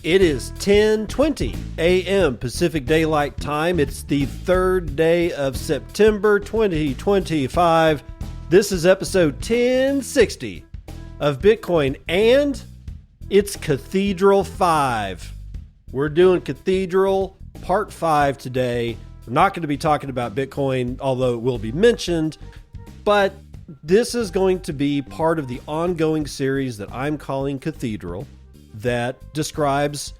It is 10:20 a.m. Pacific Daylight Time. It's the third day of September 2025. This is episode 1060 of Bitcoin, and it's Cathedral 5. We're doing Cathedral Part 5 today. I'm not going to be talking about Bitcoin, although it will be mentioned, but this is going to be part of the ongoing series that I'm calling Cathedral, that describes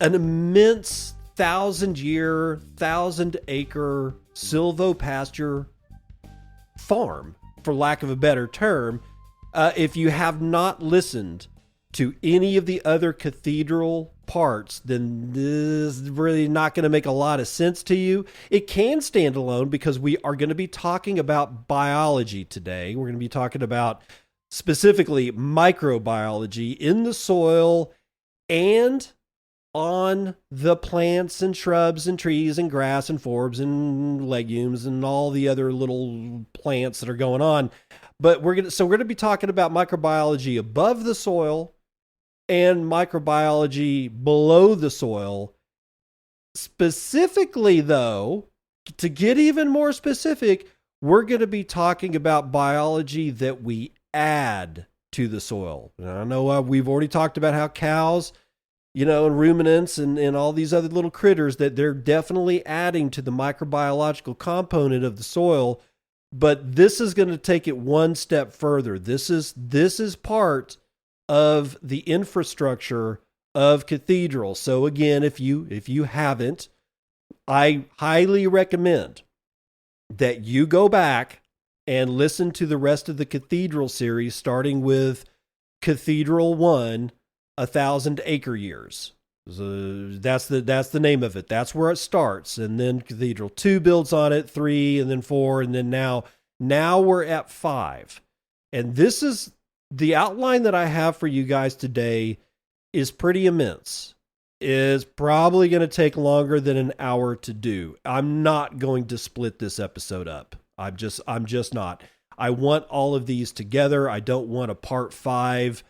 an immense 1,000-year, 1,000-acre silvopasture farm, for lack of a better term. If you have not listened to any of the other Cathedral parts, then this is really not going to make a lot of sense to you. It can stand alone because we are going to be talking about biology today. We're going to be talking about specifically microbiology in the soil and on the plants and shrubs and trees and grass and forbs and legumes and all the other little plants that are going on. But we're going to be talking about microbiology above the soil and microbiology below the soil. Specifically, though, to get even more specific, we're going to be talking about biology that we add to the soil. And I know we've already talked about how cows, and ruminants and all these other little critters, that they're definitely adding to the microbiological component of the soil. But this is going to take it one step further. This is part of the infrastructure of Cathedral. So again, if you haven't, I highly recommend that you go back and listen to the rest of the Cathedral series, starting with Cathedral 1, 1,000 Acre Years. So that's the name of it. That's where it starts. And then Cathedral 2 builds on it, 3, and then 4, and then now we're at 5. And this is the outline that I have for you guys today is pretty immense. Is probably going to take longer than an hour to do. I'm not going to split this episode up. I'm just not. I want all of these together. I don't want a part 5A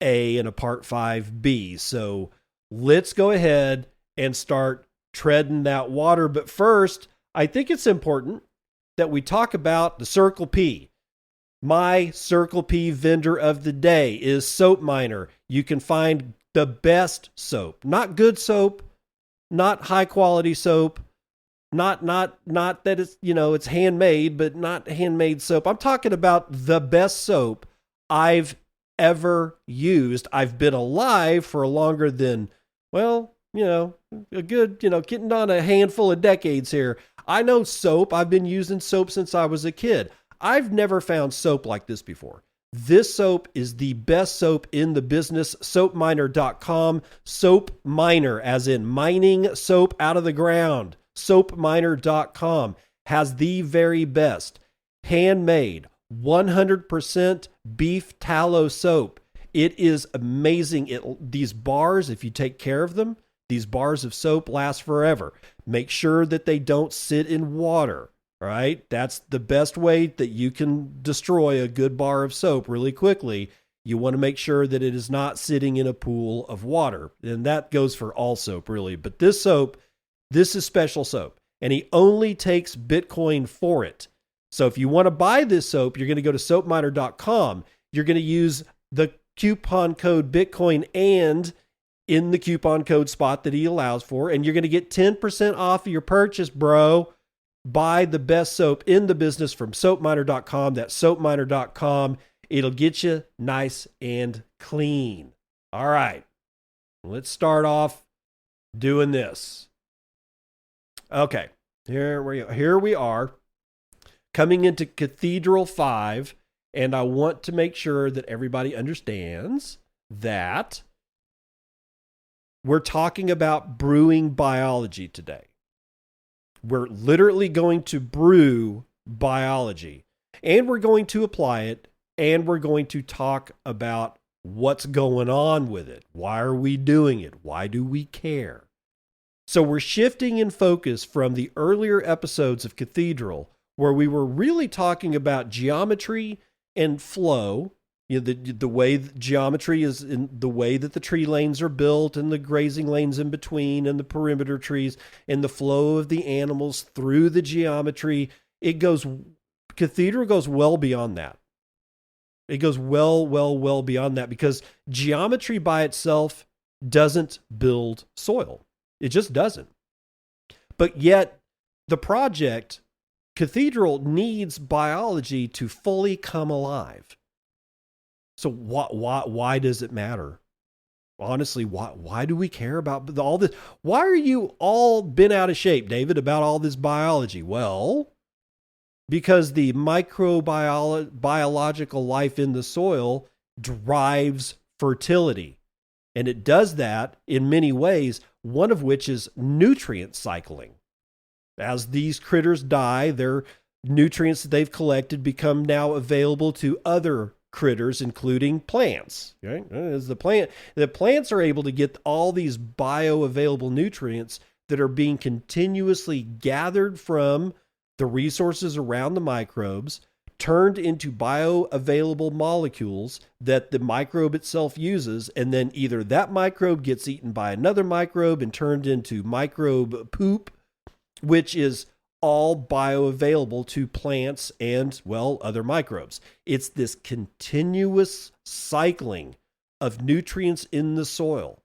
and a part 5B. So let's go ahead and start treading that water. But first, I think it's important that we talk about the Circle P. My Circle P vendor of the day is SoapMiner. You can find the best soap, not good soap, not high quality soap, not that it's, it's handmade, but not handmade soap. I'm talking about the best soap I've ever used. I've been alive for longer than, a good, getting on a handful of decades here. I know soap. I've been using soap since I was a kid. I've never found soap like this before. This soap is the best soap in the business. SoapMiner.com. SoapMiner, as in mining soap out of the ground. SoapMiner.com has the very best handmade 100% beef tallow soap. It is amazing. These bars, if you take care of them, these bars of soap last forever. Make sure that they don't sit in water. Right? That's the best way that you can destroy a good bar of soap really quickly. You want to make sure that it is not sitting in a pool of water. And that goes for all soap, really. But this soap, this is special soap. And he only takes Bitcoin for it. So if you want to buy this soap, you're going to go to SoapMiner.com. You're going to use the coupon code Bitcoin and in the coupon code spot that he allows for. And you're going to get 10% off of your purchase, bro. Buy the best soap in the business from SoapMiner.com. That's SoapMiner.com. It'll get you nice and clean. All right. Let's start off doing this. Okay. Here we are coming into Cathedral 5. And I want to make sure that everybody understands that we're talking about brewing biology today. We're literally going to brew biology, and we're going to apply it, and we're going to talk about what's going on with it. Why are we doing it? Why do we care? So we're shifting in focus from the earlier episodes of Cathedral, where we were really talking about geometry and flow, the way geometry is in the way that the tree lanes are built and the grazing lanes in between and the perimeter trees and the flow of the animals through the geometry. Cathedral goes well beyond that. It goes well beyond that, because geometry by itself doesn't build soil. It just doesn't. But yet the project Cathedral needs biology to fully come alive. So why does it matter? Honestly, why do we care about all this? Why are you all been out of shape, David, about all this biology? Well, because the microbiological life in the soil drives fertility. And it does that in many ways, one of which is nutrient cycling. As these critters die, their nutrients that they've collected become now available to other critters, including plants. Right? As the plants are able to get all these bioavailable nutrients that are being continuously gathered from the resources around the microbes, turned into bioavailable molecules that the microbe itself uses, and then either that microbe gets eaten by another microbe and turned into microbe poop, which is all bioavailable to plants and, well, other microbes. It's this continuous cycling of nutrients in the soil.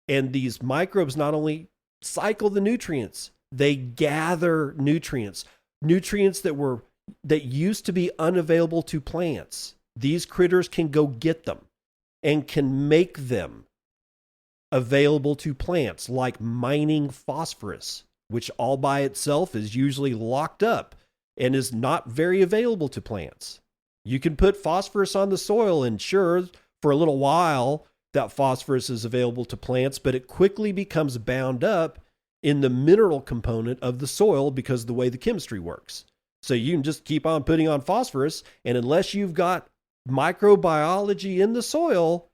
And these microbes not only cycle the nutrients, they gather nutrients that used to be unavailable to plants. These critters can go get them and can make them available to plants, like mining phosphorus, which all by itself is usually locked up and is not very available to plants. You can put phosphorus on the soil, and sure, for a little while, that phosphorus is available to plants, but it quickly becomes bound up in the mineral component of the soil because of the way the chemistry works. So you can just keep on putting on phosphorus, and unless you've got microbiology in the soil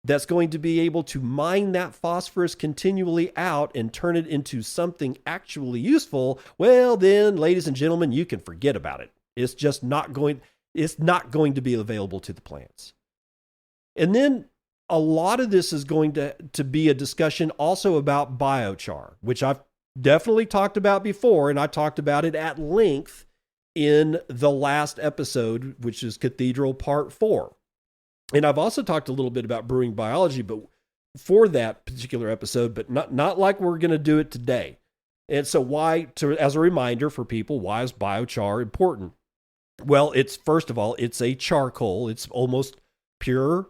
that's going to be able to mine that phosphorus continually out and turn it into something actually useful, well then, ladies and gentlemen, you can forget about it. It's just not going to be available to the plants. And then a lot of this is going to be a discussion also about biochar, which I've definitely talked about before, and I talked about it at length in the last episode, which is Cathedral Part 4. And I've also talked a little bit about brewing biology, but for that particular episode, but not like we're going to do it today. And so as a reminder for people, why is biochar important? Well, first of all, it's a charcoal. It's almost pure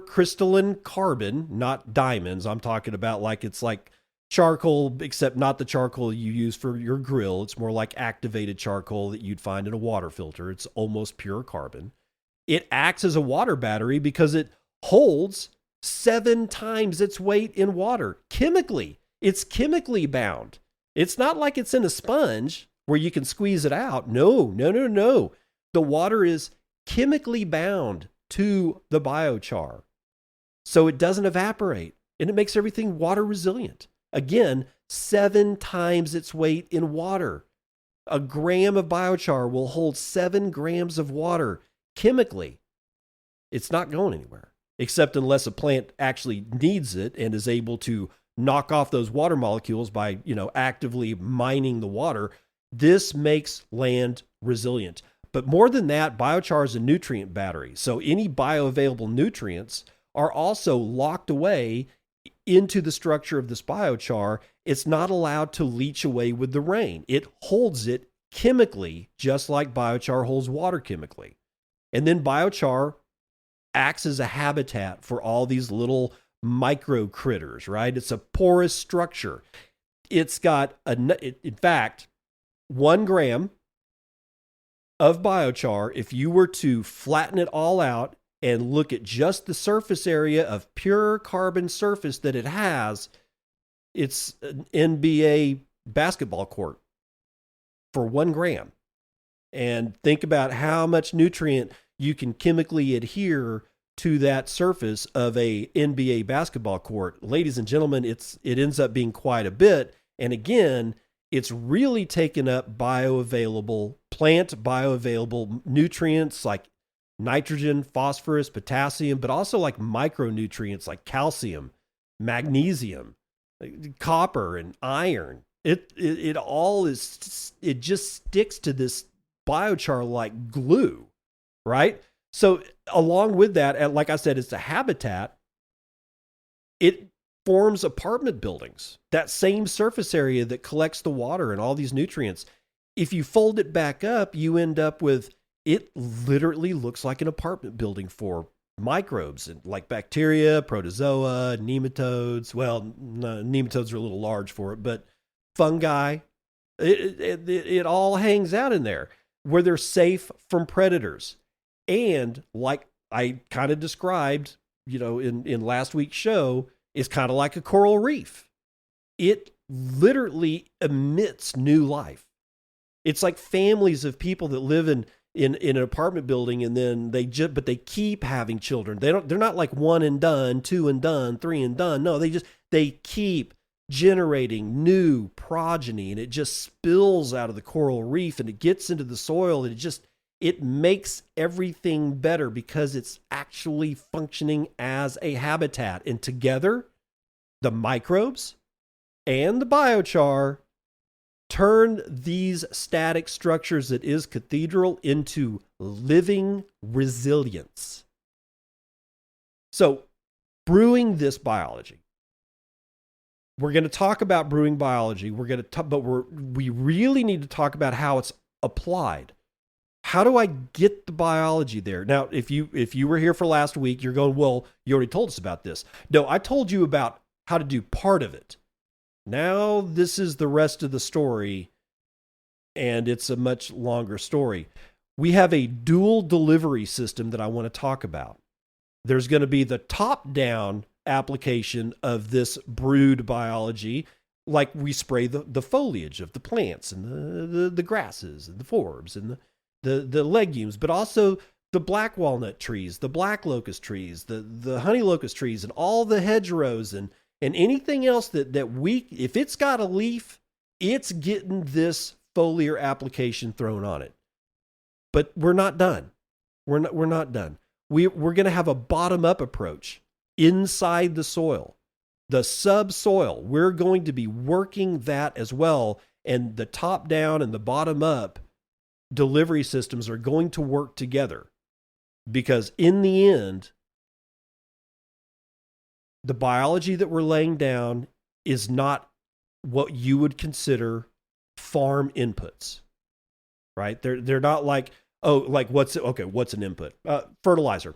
crystalline carbon, not diamonds. I'm talking about it's like charcoal, except not the charcoal you use for your grill. It's more like activated charcoal that you'd find in a water filter. It's almost pure carbon. It acts as a water battery because it holds 7 times its weight in water. Chemically, it's chemically bound. It's not like it's in a sponge where you can squeeze it out. No. The water is chemically bound to the biochar, so it doesn't evaporate, and it makes everything water resilient. Again, 7 times its weight in water. A gram of biochar will hold 7 grams of water chemically. It's not going anywhere, except unless a plant actually needs it and is able to knock off those water molecules by, actively mining the water. This makes land resilient. But more than that, biochar is a nutrient battery. So any bioavailable nutrients are also locked away into the structure of this biochar. It's not allowed to leach away with the rain. It holds it chemically, just like biochar holds water chemically. And then biochar acts as a habitat for all these little micro critters, right? It's a porous structure. It's got, in fact, 1 gram of biochar, if you were to flatten it all out and look at just the surface area of pure carbon surface that it has, it's an NBA basketball court for 1 gram. And think about how much nutrient you can chemically adhere to that surface of a NBA basketball court. Ladies and gentlemen, it ends up being quite a bit. And again, it's really taken up plant bioavailable nutrients like nitrogen, phosphorus, potassium, but also like micronutrients like calcium, magnesium, copper, and iron. It all is, it just sticks to this biochar like glue, right? So along with that, like I said, it's a habitat. It forms apartment buildings, that same surface area that collects the water and all these nutrients. If you fold it back up, you end up with, it literally looks like an apartment building for microbes and like bacteria, protozoa, nematodes. Well, no, nematodes are a little large for it, but fungi. It all hangs out in there where they're safe from predators. And like I kind of described, in last week's show, is kind of like a coral reef. It literally emits new life. It's like families of people that live in an apartment building, and then but they keep having children. They're not like one and done, two and done, three and done. No, they keep generating new progeny, and it just spills out of the coral reef and it gets into the soil, and it makes everything better because it's actually functioning as a habitat. And together, the microbes and the biochar turn these static structures that is Cathedral into living resilience. So, brewing this biology. We're going to talk about brewing biology. We really need to talk about how it's applied. How do I get the biology there? Now, if you were here for last week, you're going, well, you already told us about this. No, I told you about how to do part of it. Now, this is the rest of the story, and it's a much longer story. We have a dual delivery system that I want to talk about. There's going to be the top-down application of this brewed biology, like we spray the foliage of the plants and the grasses and the forbs and the legumes, but also the black walnut trees, the black locust trees, the honey locust trees, and all the hedgerows and anything else that we, if it's got a leaf, it's getting this foliar application thrown on it. But we're not done. We're not done. We're going to have a bottom-up approach inside the soil. The subsoil, we're going to be working that as well, and the top-down and the bottom-up delivery systems are going to work together, because in the end, the biology that we're laying down is not what you would consider farm inputs, right? They're not like, what's an input? Fertilizer.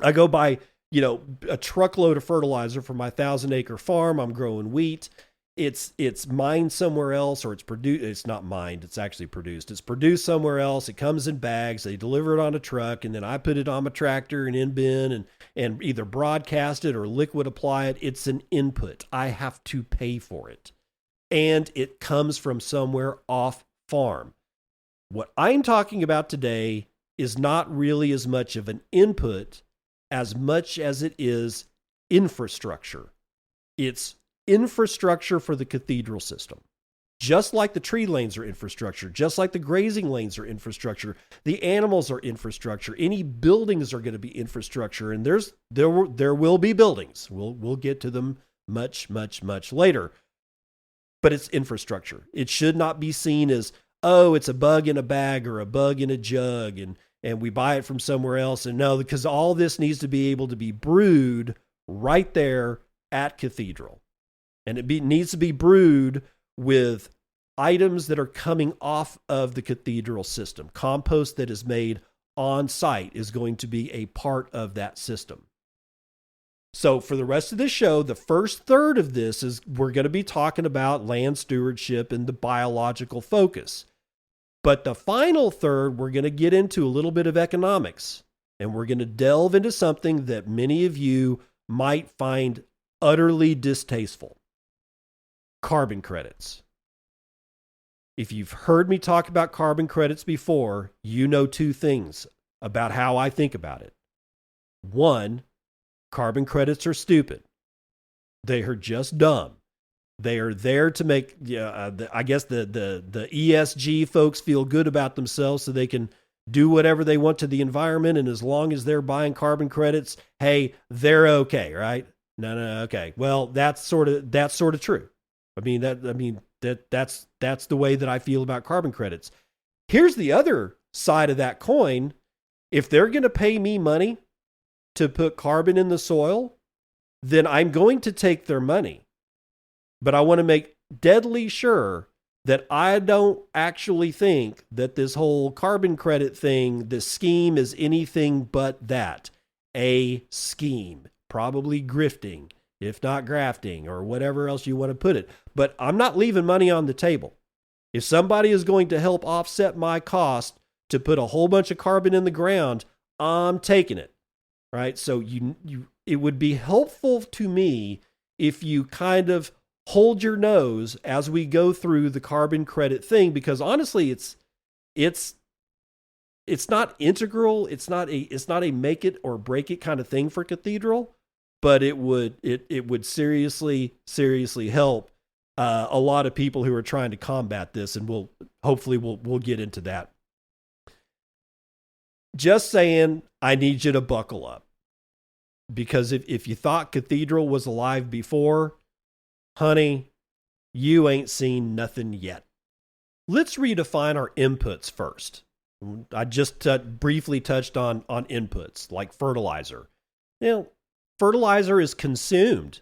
I go buy, a truckload of fertilizer for my 1,000-acre farm. I'm growing wheat. It's mined somewhere else, or it's produced. It's not mined. It's actually produced. It's produced somewhere else. It comes in bags. They deliver it on a truck, and then I put it on my tractor and in bin and either broadcast it or liquid apply it. It's an input. I have to pay for it, and it comes from somewhere off farm. What I'm talking about today is not really as much of an input as much as it is infrastructure. It's infrastructure for the Cathedral system. Just like the tree lanes are infrastructure, just like the grazing lanes are infrastructure, the animals are infrastructure, any buildings are going to be infrastructure, and there will be buildings. We'll get to them much later. But it's infrastructure. It should not be seen as, oh, it's a bug in a bag or a bug in a jug, and we buy it from somewhere else. And no, because all this needs to be able to be brewed right there at Cathedral. And it needs to be brewed with items that are coming off of the Cathedral system. Compost that is made on site is going to be a part of that system. So for the rest of this show, the first third of this is we're going to be talking about land stewardship and the biological focus. But the final third, we're going to get into a little bit of economics. And we're going to delve into something that many of you might find utterly distasteful. Carbon credits. If you've heard me talk about carbon credits before, you know two things about how I think about it. One, carbon credits are stupid. They are just dumb. They are there to make, I guess the ESG folks feel good about themselves so they can do whatever they want to the environment, and as long as they're buying carbon credits, hey, they're okay, right? No, okay. Well, that's sort of true. That's the way that I feel about carbon credits. Here's the other side of that coin. If they're going to pay me money to put carbon in the soil, then I'm going to take their money. But I want to make deadly sure that I don't actually think that this whole carbon credit thing, the scheme, is anything but that. A scheme. Probably grifting, if not grafting, or whatever else you want to put it. But I'm not leaving money on the table. If somebody is going to help offset my cost to put a whole bunch of carbon in the ground, I'm taking it. Right? So it would be helpful to me if you kind of hold your nose as we go through the carbon credit thing, because honestly, it's not integral. It's not a make it or break it kind of thing for Cathedral, but it would seriously help a lot of people who are trying to combat this, and we'll get into that. Just saying, I need you to buckle up, because if you thought Cathedral was alive before, honey, you ain't seen nothing yet. Let's redefine our inputs first. I just briefly touched on inputs like fertilizer. Fertilizer is consumed.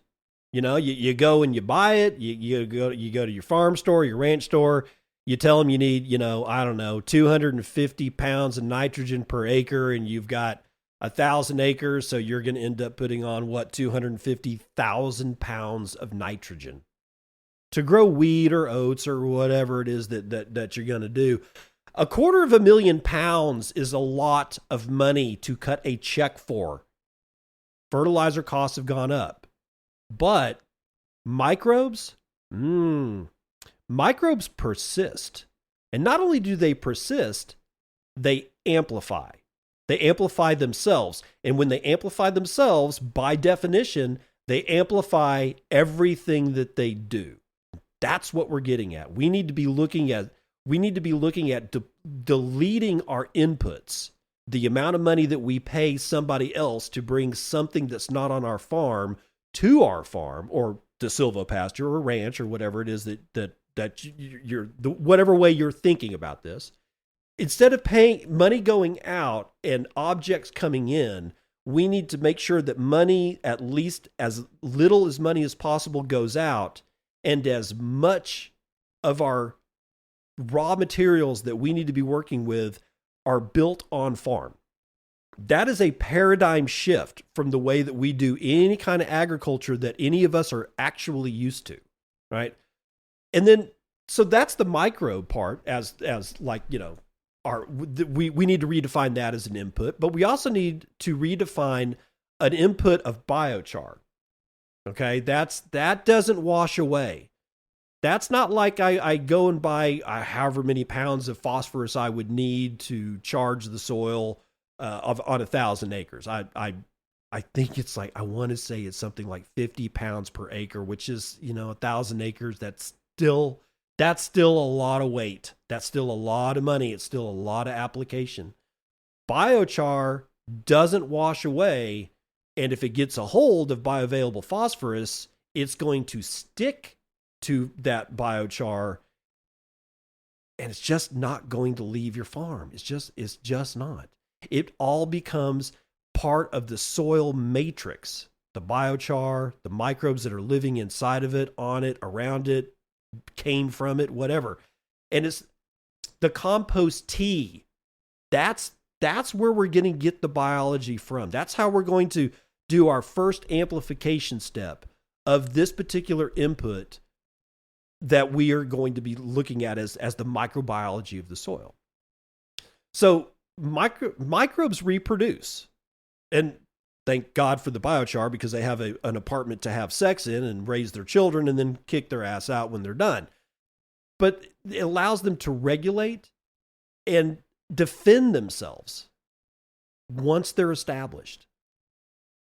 You go and you buy it. You go to your farm store, your ranch store. You tell them you need, 250 pounds of nitrogen per acre, and you've got 1,000 acres, so you're going to end up putting on 250,000 pounds of nitrogen to grow wheat or oats or whatever it is that you're going to do. 250,000 pounds is a lot of money to cut a check for. Fertilizer costs have gone up, but microbes persist. And not only do they persist, they amplify. They amplify themselves. And when they amplify themselves, by definition, they amplify everything that they do. That's what we're getting at. We need to be looking at deleting our inputs, the amount of money that we pay somebody else to bring something that's not on our farm to our farm, or the silvopasture or ranch or whatever it is that you're whatever way you're thinking about this. Instead of paying money going out and objects coming in, we need to make sure that money, at least as little as money as possible, goes out, and as much of our raw materials that we need to be working with are built on farm. That is a paradigm shift from the way that we do any kind of agriculture that any of us are actually used to, right? And then, so that's the microbe part, as like, we need to redefine that as an input, but we also need to redefine an input of biochar. Okay, that doesn't wash away. That's not like I go and buy however many pounds of phosphorus I would need to charge the soil on 1,000 acres. I think it's like, I want to say it's something like 50 pounds per acre, which is, 1,000 acres. That's still a lot of weight. That's still a lot of money. It's still a lot of application. Biochar doesn't wash away. And if it gets a hold of bioavailable phosphorus, it's going to stick to that biochar, and it's just not going to leave your farm. It's just not. It all becomes part of the soil matrix. The biochar, the microbes that are living inside of it, on it, around it, came from it, whatever. And it's the compost tea. That's where we're going to get the biology from. That's how we're going to do our first amplification step of this particular input that we are going to be looking at as the microbiology of the soil. So microbes reproduce. And thank God for the biochar, because they have an apartment to have sex in and raise their children and then kick their ass out when they're done. But it allows them to regulate and defend themselves once they're established.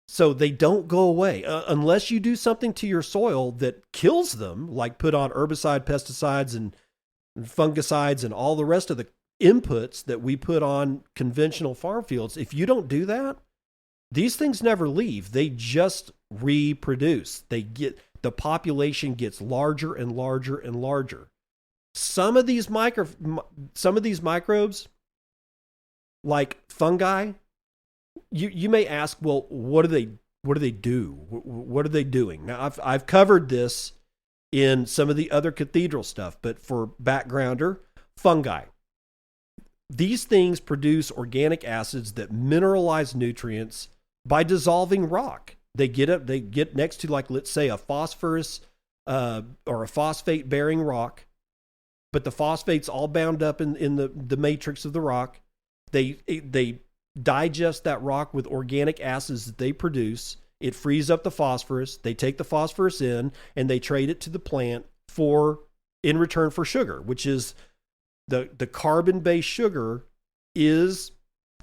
So they don't go away unless you do something to your soil that kills them, like put on herbicide, pesticides, and fungicides and all the rest of the inputs that we put on conventional farm fields, if you don't do that, these things never leave. They just reproduce. The population gets larger and larger and larger. Some of these microbes, like fungi, you may ask, well, what do they do? What are they doing? Now, I've covered this in some of the other Cathedral stuff, but for backgrounder, fungi. These things produce organic acids that mineralize nutrients by dissolving rock. They get next to, like, let's say a phosphorus or a phosphate bearing rock, but the phosphate's all bound up in the matrix of the rock. They digest that rock with organic acids that they produce. It frees up the phosphorus. They take the phosphorus in and they trade it to the plant in return for sugar, which is the carbon-based sugar is,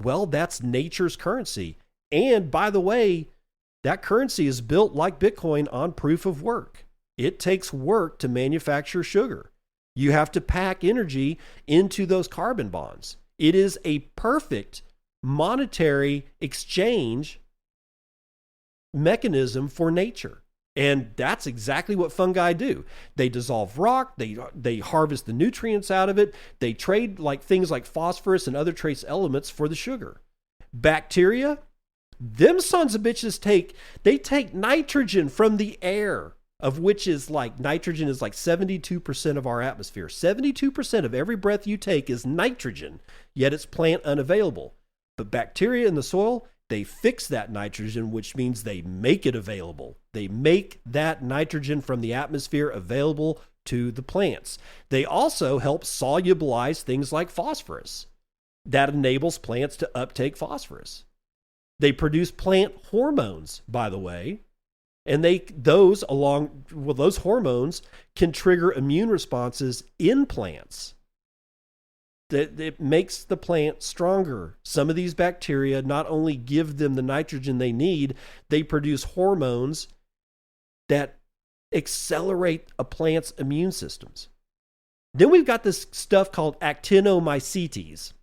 well, that's nature's currency. And by the way, that currency is built like Bitcoin on proof of work. It takes work to manufacture sugar. You have to pack energy into those carbon bonds. It is a perfect monetary exchange mechanism for nature. And that's exactly what fungi do. They dissolve rock, they harvest the nutrients out of it, they trade like things like phosphorus and other trace elements for the sugar. Bacteria, them sons of bitches take nitrogen from the air, of which is like, nitrogen is like 72% of our atmosphere. 72% of every breath you take is nitrogen, yet it's plant unavailable. But bacteria in the soil, they fix that nitrogen, which means they make it available. They make that nitrogen from the atmosphere available to the plants. They also help solubilize things like phosphorus. That enables plants to uptake phosphorus. They produce plant hormones, by the way, and those hormones can trigger immune responses in plants. That it makes the plant stronger. Some of these bacteria not only give them the nitrogen they need, they produce hormones that accelerate a plant's immune systems. Then we've got this stuff called actinomycetes.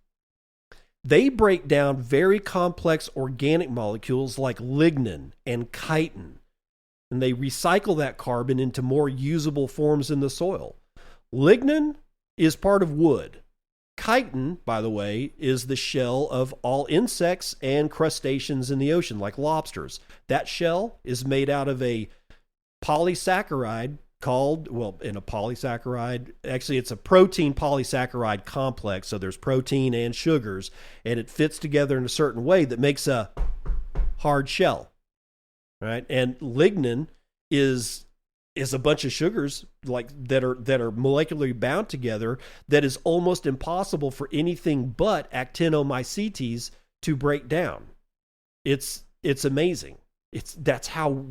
They break down very complex organic molecules like lignin and chitin, and they recycle that carbon into more usable forms in the soil. Lignin is part of wood. Chitin, by the way, is the shell of all insects and crustaceans in the ocean, like lobsters. That shell is made out of a polysaccharide actually it's a protein polysaccharide complex, so there's protein and sugars, and it fits together in a certain way that makes a hard shell, right? And lignin is a bunch of sugars like that are molecularly bound together that is almost impossible for anything but actinomycetes to break down. It's amazing. That's how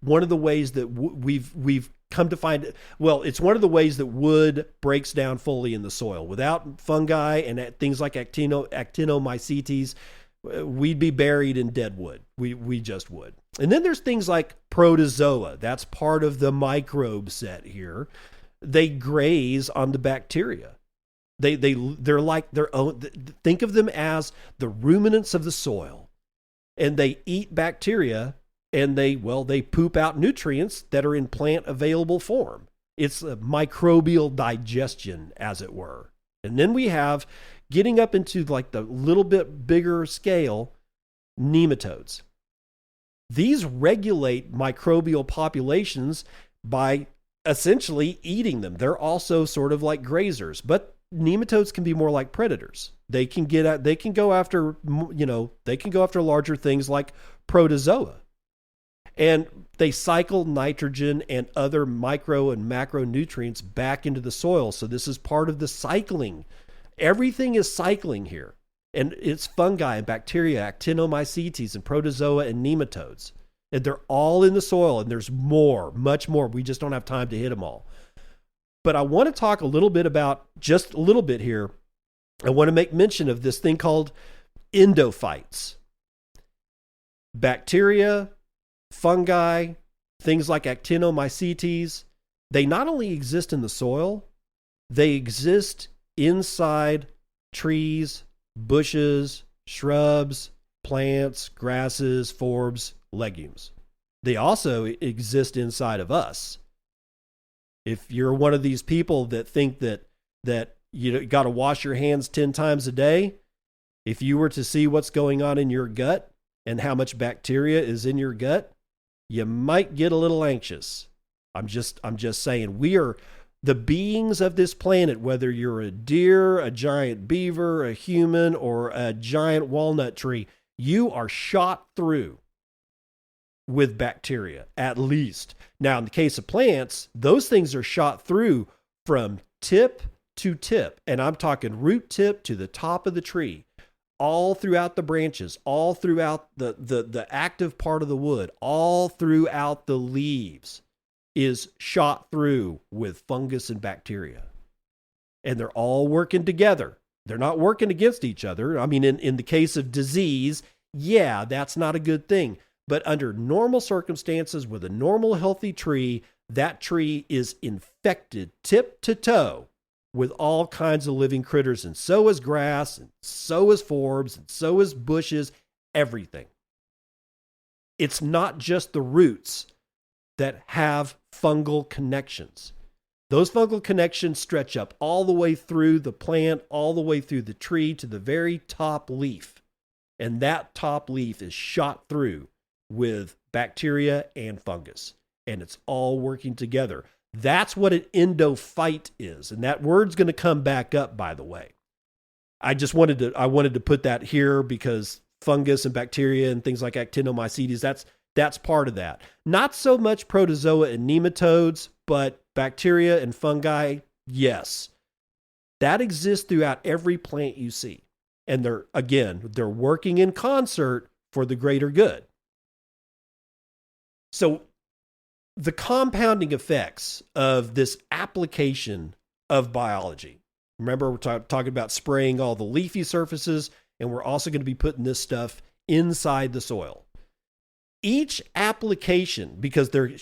one of the ways that we've come to find it. Well, it's one of the ways that wood breaks down fully in the soil. Without fungi and things like actinomycetes, we'd be buried in dead wood. We just would. And then there's things like protozoa. That's part of the microbe set here. They graze on the bacteria. They're like their own. Think of them as the ruminants of the soil, and they eat bacteria, and they poop out nutrients that are in plant available form. It's a microbial digestion, as it were. And then we have, getting up into like the little bit bigger scale, nematodes. These regulate microbial populations by essentially eating them. They're also sort of like grazers, but nematodes can be more like predators. They can go after larger things like protozoa. And they cycle nitrogen and other micro and macronutrients back into the soil. So this is part of the cycling. Everything is cycling here. And it's fungi and bacteria, actinomycetes and protozoa and nematodes. And they're all in the soil, and there's more, much more. We just don't have time to hit them all. But I want to talk just a little bit here. I want to make mention of this thing called endophytes. Bacteria, fungi, things like actinomycetes, they not only exist in the soil, they exist inside trees, bushes, shrubs, plants, grasses, forbs, legumes. They also exist inside of us. If you're one of these people that think that you got to wash your hands 10 times a day, if you were to see what's going on in your gut and how much bacteria is in your gut, you might get a little anxious. I'm just saying, we are the beings of this planet, whether you're a deer, a giant beaver, a human, or a giant walnut tree, you are shot through with bacteria, at least. Now, in the case of plants, those things are shot through from tip to tip. And I'm talking root tip to the top of the tree, all throughout the branches, all throughout the active part of the wood, all throughout the leaves is shot through with fungus and bacteria. And they're all working together. They're not working against each other. I mean, in the case of disease, yeah, that's not a good thing. But under normal circumstances with a normal healthy tree, that tree is infected tip to toe with all kinds of living critters. And so is grass, and so is forbs, and so is bushes, everything. It's not just the roots that have fungal connections. Those fungal connections stretch up all the way through the plant, all the way through the tree to the very top leaf. And that top leaf is shot through with bacteria and fungus. And it's all working together. That's what an endophyte is. And that word's going to come back up, by the way. I wanted to put that here because fungus and bacteria and things like actinomycetes, that's part of that. Not so much protozoa and nematodes, but bacteria and fungi, yes. That exists throughout every plant you see. And they're working in concert for the greater good. So the compounding effects of this application of biology. Remember, we're talking about spraying all the leafy surfaces, and we're also going to be putting this stuff inside the soil. Each application, because you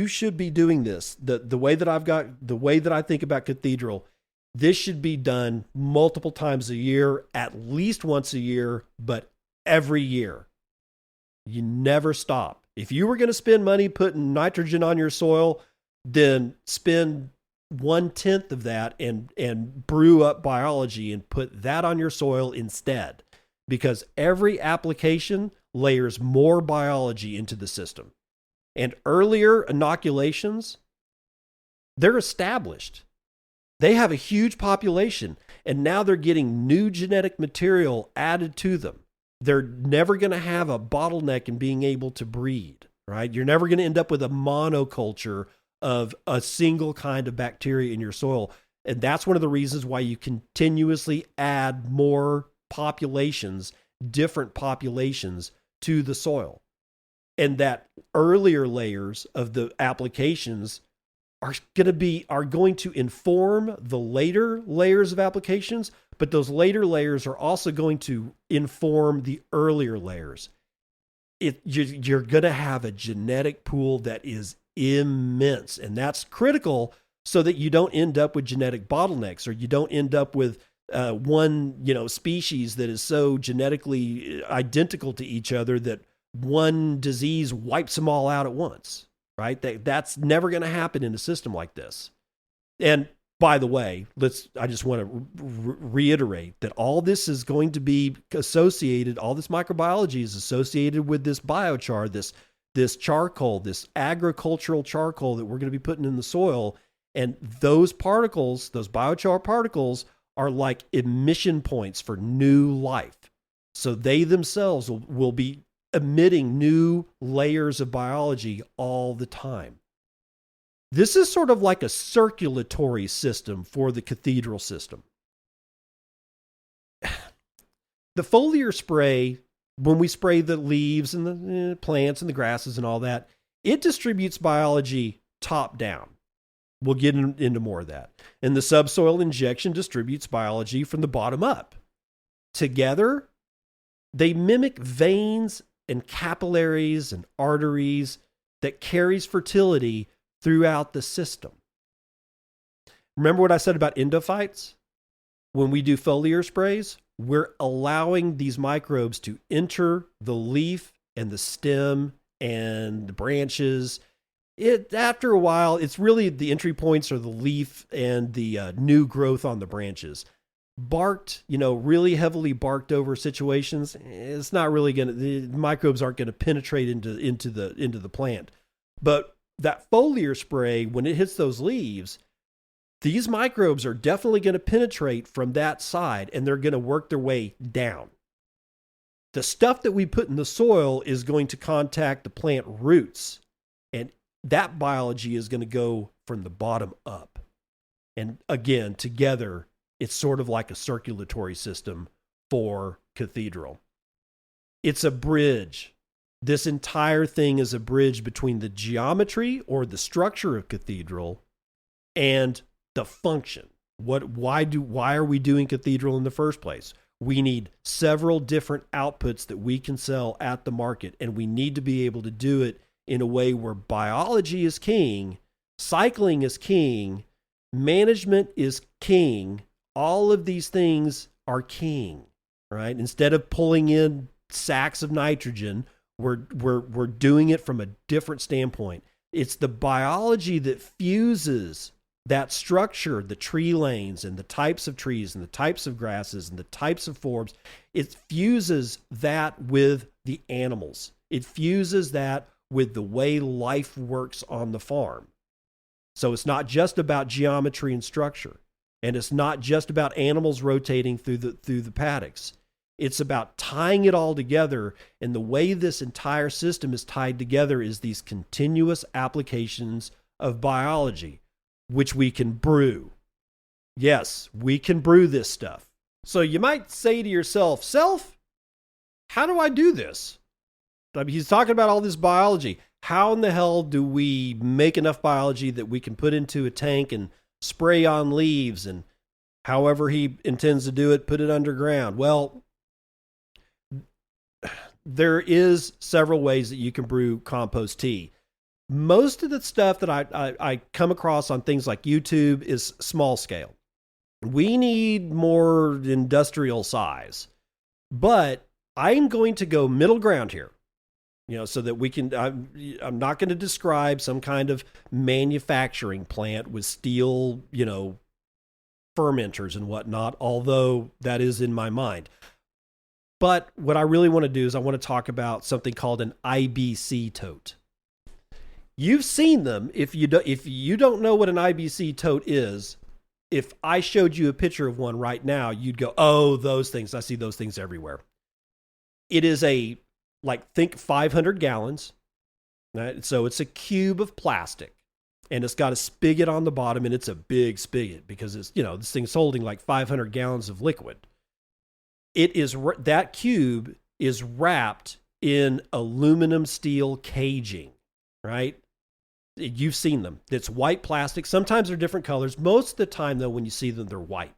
should be doing this, the way that I think about Cathedral, this should be done multiple times a year, at least once a year, but every year. You never stop. If you were going to spend money putting nitrogen on your soil, then spend 1/10 of that and brew up biology and put that on your soil instead. Because every application layers more biology into the system. And earlier inoculations, they're established. They have a huge population, and now they're getting new genetic material added to them. They're never going to have a bottleneck in being able to breed, right? You're never going to end up with a monoculture of a single kind of bacteria in your soil. And that's one of the reasons why you continuously add more populations, different populations to the soil. And that earlier layers of the applications are going to inform the later layers of applications, but those later layers are also going to inform the earlier layers. You're going to have a genetic pool that is immense, and that's critical so that you don't end up with genetic bottlenecks, or you don't end up with one species that is so genetically identical to each other that one disease wipes them all out at once. Right? That's never going to happen in a system like this. And by the way, I just want to reiterate that all this is going to be associated, all this microbiology is associated with this biochar, this charcoal, this agricultural charcoal that we're going to be putting in the soil. And those particles, those biochar particles, are like emission points for new life. So they themselves will be emitting new layers of biology all the time. This is sort of like a circulatory system for the Cathedral system. The foliar spray, when we spray the leaves and the plants and the grasses and all that, it distributes biology top down. We'll get into more of that. And the subsoil injection distributes biology from the bottom up. Together, they mimic veins and capillaries and arteries that carries fertility throughout the system. Remember what I said about endophytes? when we do foliar sprays, we're allowing these microbes to enter the leaf and the stem and the branches. After a while, it's really the entry points are the leaf and the new growth on the branches. Barked, really heavily barked over situations, it's not really the microbes aren't going to penetrate into the plant. But that foliar spray, when it hits those leaves, these microbes are definitely going to penetrate from that side, and they're going to work their way down. The stuff that we put in the soil is going to contact the plant roots, and that biology is going to go from the bottom up. And again, together, it's sort of like a circulatory system for Cathedral. It's a bridge. This entire thing is a bridge between the geometry or the structure of Cathedral and the function. Why are we doing Cathedral in the first place? We need several different outputs that we can sell at the market, and we need to be able to do it in a way where biology is king, cycling is king, management is king. All of these things are king, right? Instead of pulling in sacks of nitrogen, we're doing it from a different standpoint. It's the biology that fuses that structure, the tree lanes and the types of trees and the types of grasses and the types of forbs. It fuses that with the animals. It fuses that with the way life works on the farm. So it's not just about geometry and structure. And it's not just about animals rotating through the paddocks. It's about tying it all together. And the way this entire system is tied together is these continuous applications of biology, which we can brew. Yes, we can brew this stuff. So you might say to yourself, Self, how do I do this? I mean, he's talking about all this biology. How in the hell do we make enough biology that we can put into a tank and spray on leaves, and however he intends to do it, put it underground? Well, there is several ways that you can brew compost tea. Most of the stuff that I come across on things like YouTube is small scale. We need more industrial size, but I'm going to go middle ground here. So that we can, I'm not going to describe some kind of manufacturing plant with steel, fermenters and whatnot, although that is in my mind. But what I really want to do is I want to talk about something called an IBC tote. You've seen them. If you don't know what an IBC tote is, if I showed you a picture of one right now, you'd go, oh, those things. I see those things everywhere. It is think 500 gallons. Right? So it's a cube of plastic, and it's got a spigot on the bottom, and it's a big spigot because it's, this thing's holding like 500 gallons of liquid. That cube is wrapped in aluminum steel caging, right? You've seen them. It's white plastic. Sometimes they're different colors. Most of the time, though, when you see them, they're white,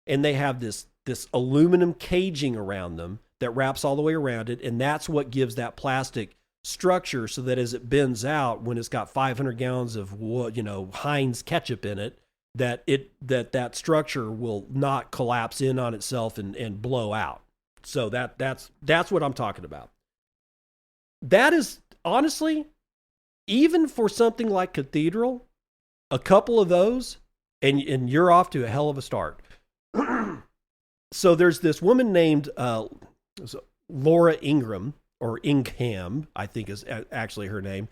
and they have this aluminum caging around them that wraps all the way around it, and that's what gives that plastic structure so that as it bends out, when it's got 500 gallons of Heinz ketchup in it, that structure will not collapse in on itself and blow out. So that's what I'm talking about. That is honestly, even for something like Cathedral, a couple of those, and you're off to a hell of a start. So there's this woman named Laura Ingram, or Ingham, I think is actually her name.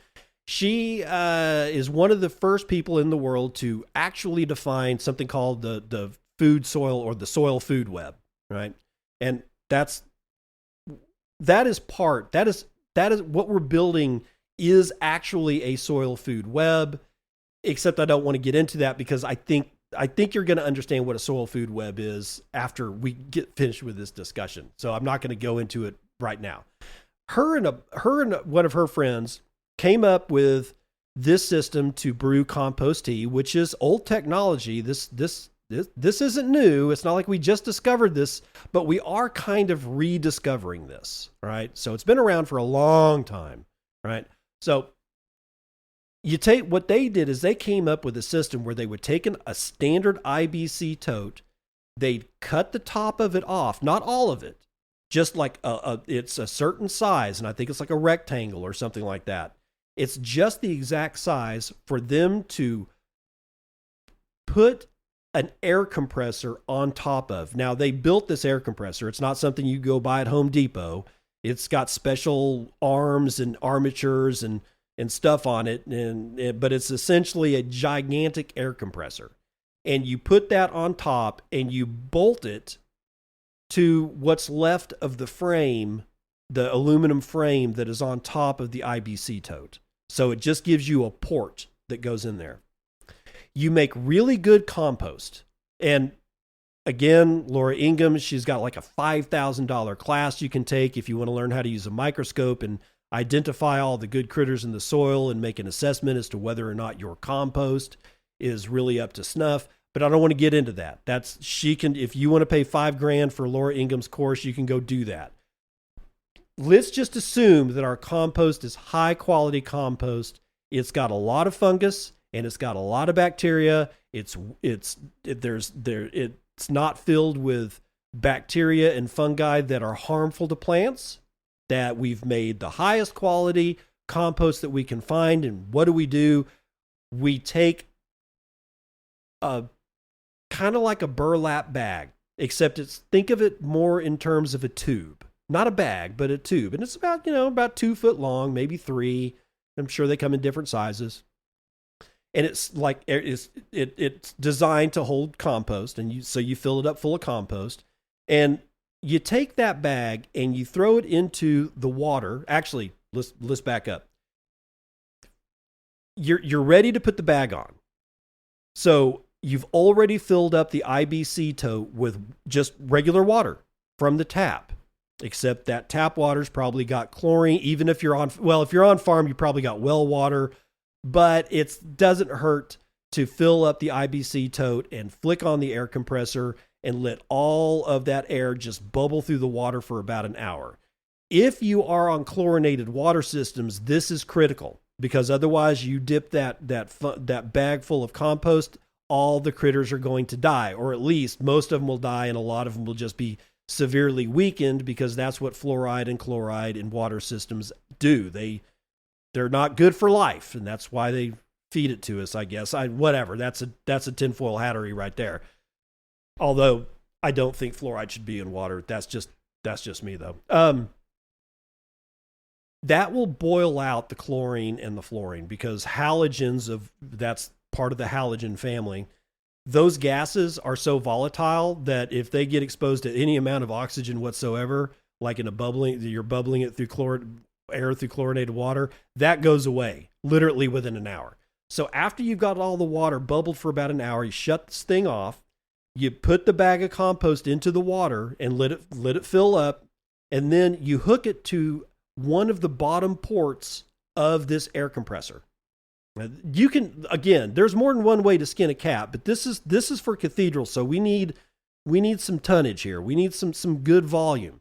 She is one of the first people in the world to actually define something called the food soil, or the soil food web, right? And that is what we're building is actually a soil food web, except I don't want to get into that because I think you're going to understand what a soil food web is after we get finished with this discussion. So I'm not going to go into it right now. Her and one of her friends came up with this system to brew compost tea, which is old technology. This isn't new. It's not like we just discovered this, but we are kind of rediscovering this, right? So it's been around for a long time, right? So what they did is they came up with a system where they would take a standard IBC tote, they'd cut the top of it off, not all of it, just like it's a certain size, and I think it's like a rectangle or something like that. It's just the exact size for them to put an air compressor on top of. Now, they built this air compressor. It's not something you go buy at Home Depot. It's got special arms and armatures and stuff on it, but it's essentially a gigantic air compressor. And you put that on top and you bolt it to what's left of the frame, the aluminum frame that is on top of the IBC tote. So it just gives you a port that goes in there. You make really good compost. And again, Laura Ingham, she's got like a $5,000 class you can take if you want to learn how to use a microscope and identify all the good critters in the soil and make an assessment as to whether or not your compost is really up to snuff. But I don't want to get into that. If you want to pay $5,000 for Laura Ingham's course, you can go do that. Let's just assume that our compost is high quality compost. It's got a lot of fungus and it's got a lot of bacteria. It's not filled with bacteria and fungi that are harmful to plants. That we've made the highest quality compost that we can find. And what do? We take a kind of like a burlap bag, except think of it more in terms of a tube. Not a bag, but a tube. And it's about 2 foot long, maybe 3. I'm sure they come in different sizes. And it's designed to hold compost. And so you fill it up full of compost. And you take that bag and you throw it into the water. Actually, let's back up. You're ready to put the bag on. So you've already filled up the IBC tote with just regular water from the tap. Except that tap water's probably got chlorine. Even if you're on farm, you probably got well water, but it doesn't hurt to fill up the IBC tote and flick on the air compressor and let all of that air just bubble through the water for about an hour. If you are on chlorinated water systems, this is critical because otherwise you dip that bag full of compost, all the critters are going to die, or at least most of them will die and a lot of them will just be severely weakened because that's what fluoride and chloride in water systems do. They're not good for life, and that's why they feed it to us, I guess. Whatever. That's a tinfoil hattery right there. Although I don't think fluoride should be in water. That's just me though. That will boil out the chlorine and the fluorine because halogens that's part of the halogen family. Those gases are so volatile that if they get exposed to any amount of oxygen whatsoever, like you're bubbling it through air through chlorinated water, that goes away literally within an hour. So after you've got all the water bubbled for about an hour, you shut this thing off, you put the bag of compost into the water and let it fill up, and then you hook it to one of the bottom ports of this air compressor. You can, again, there's more than one way to skin a cat, but this is for Cathedral, so we need some tonnage here. We need some good volume.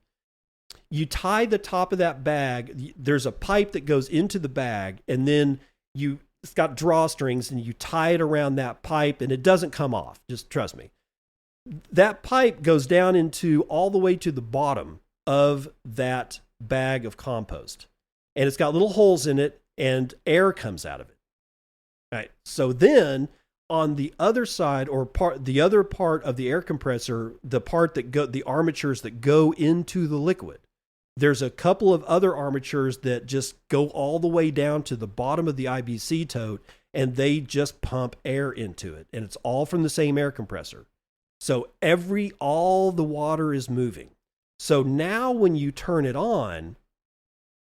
You tie the top of that bag. There's a pipe that goes into the bag, and then it's got drawstrings, and you tie it around that pipe, and it doesn't come off. Just trust me. That pipe goes down all the way to the bottom of that bag of compost, and it's got little holes in it, and air comes out of it. Right. So then on the other side the other part of the air compressor, the part the armatures that go into the liquid, there's a couple of other armatures that just go all the way down to the bottom of the IBC tote and they just pump air into it. And it's all from the same air compressor. So all the water is moving. So now when you turn it on,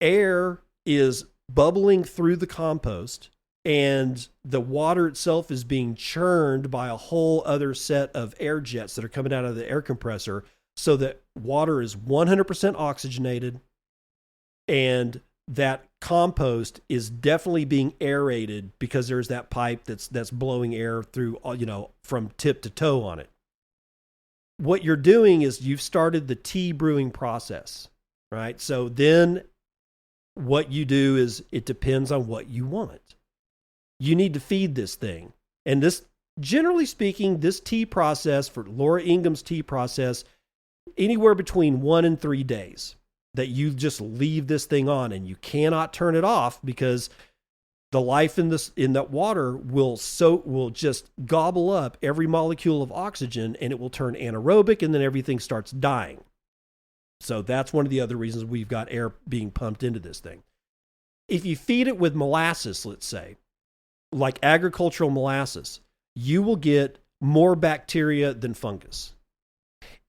air is bubbling through the compost. And the water itself is being churned by a whole other set of air jets that are coming out of the air compressor so that water is 100% oxygenated and that compost is definitely being aerated because there's that pipe that's blowing air through, from tip to toe on it. What you're doing is you've started the tea brewing process, right? So then what you do is it depends on what you want. You need to feed this thing. And this generally speaking, this tea process for Laura Ingham's tea process, anywhere between 1 and 3 days that you just leave this thing on, and you cannot turn it off because the life in that water will just gobble up every molecule of oxygen, and it will turn anaerobic, and then everything starts dying. So that's one of the other reasons we've got air being pumped into this thing. If you feed it with molasses, let's say, like agricultural molasses, you will get more bacteria than fungus.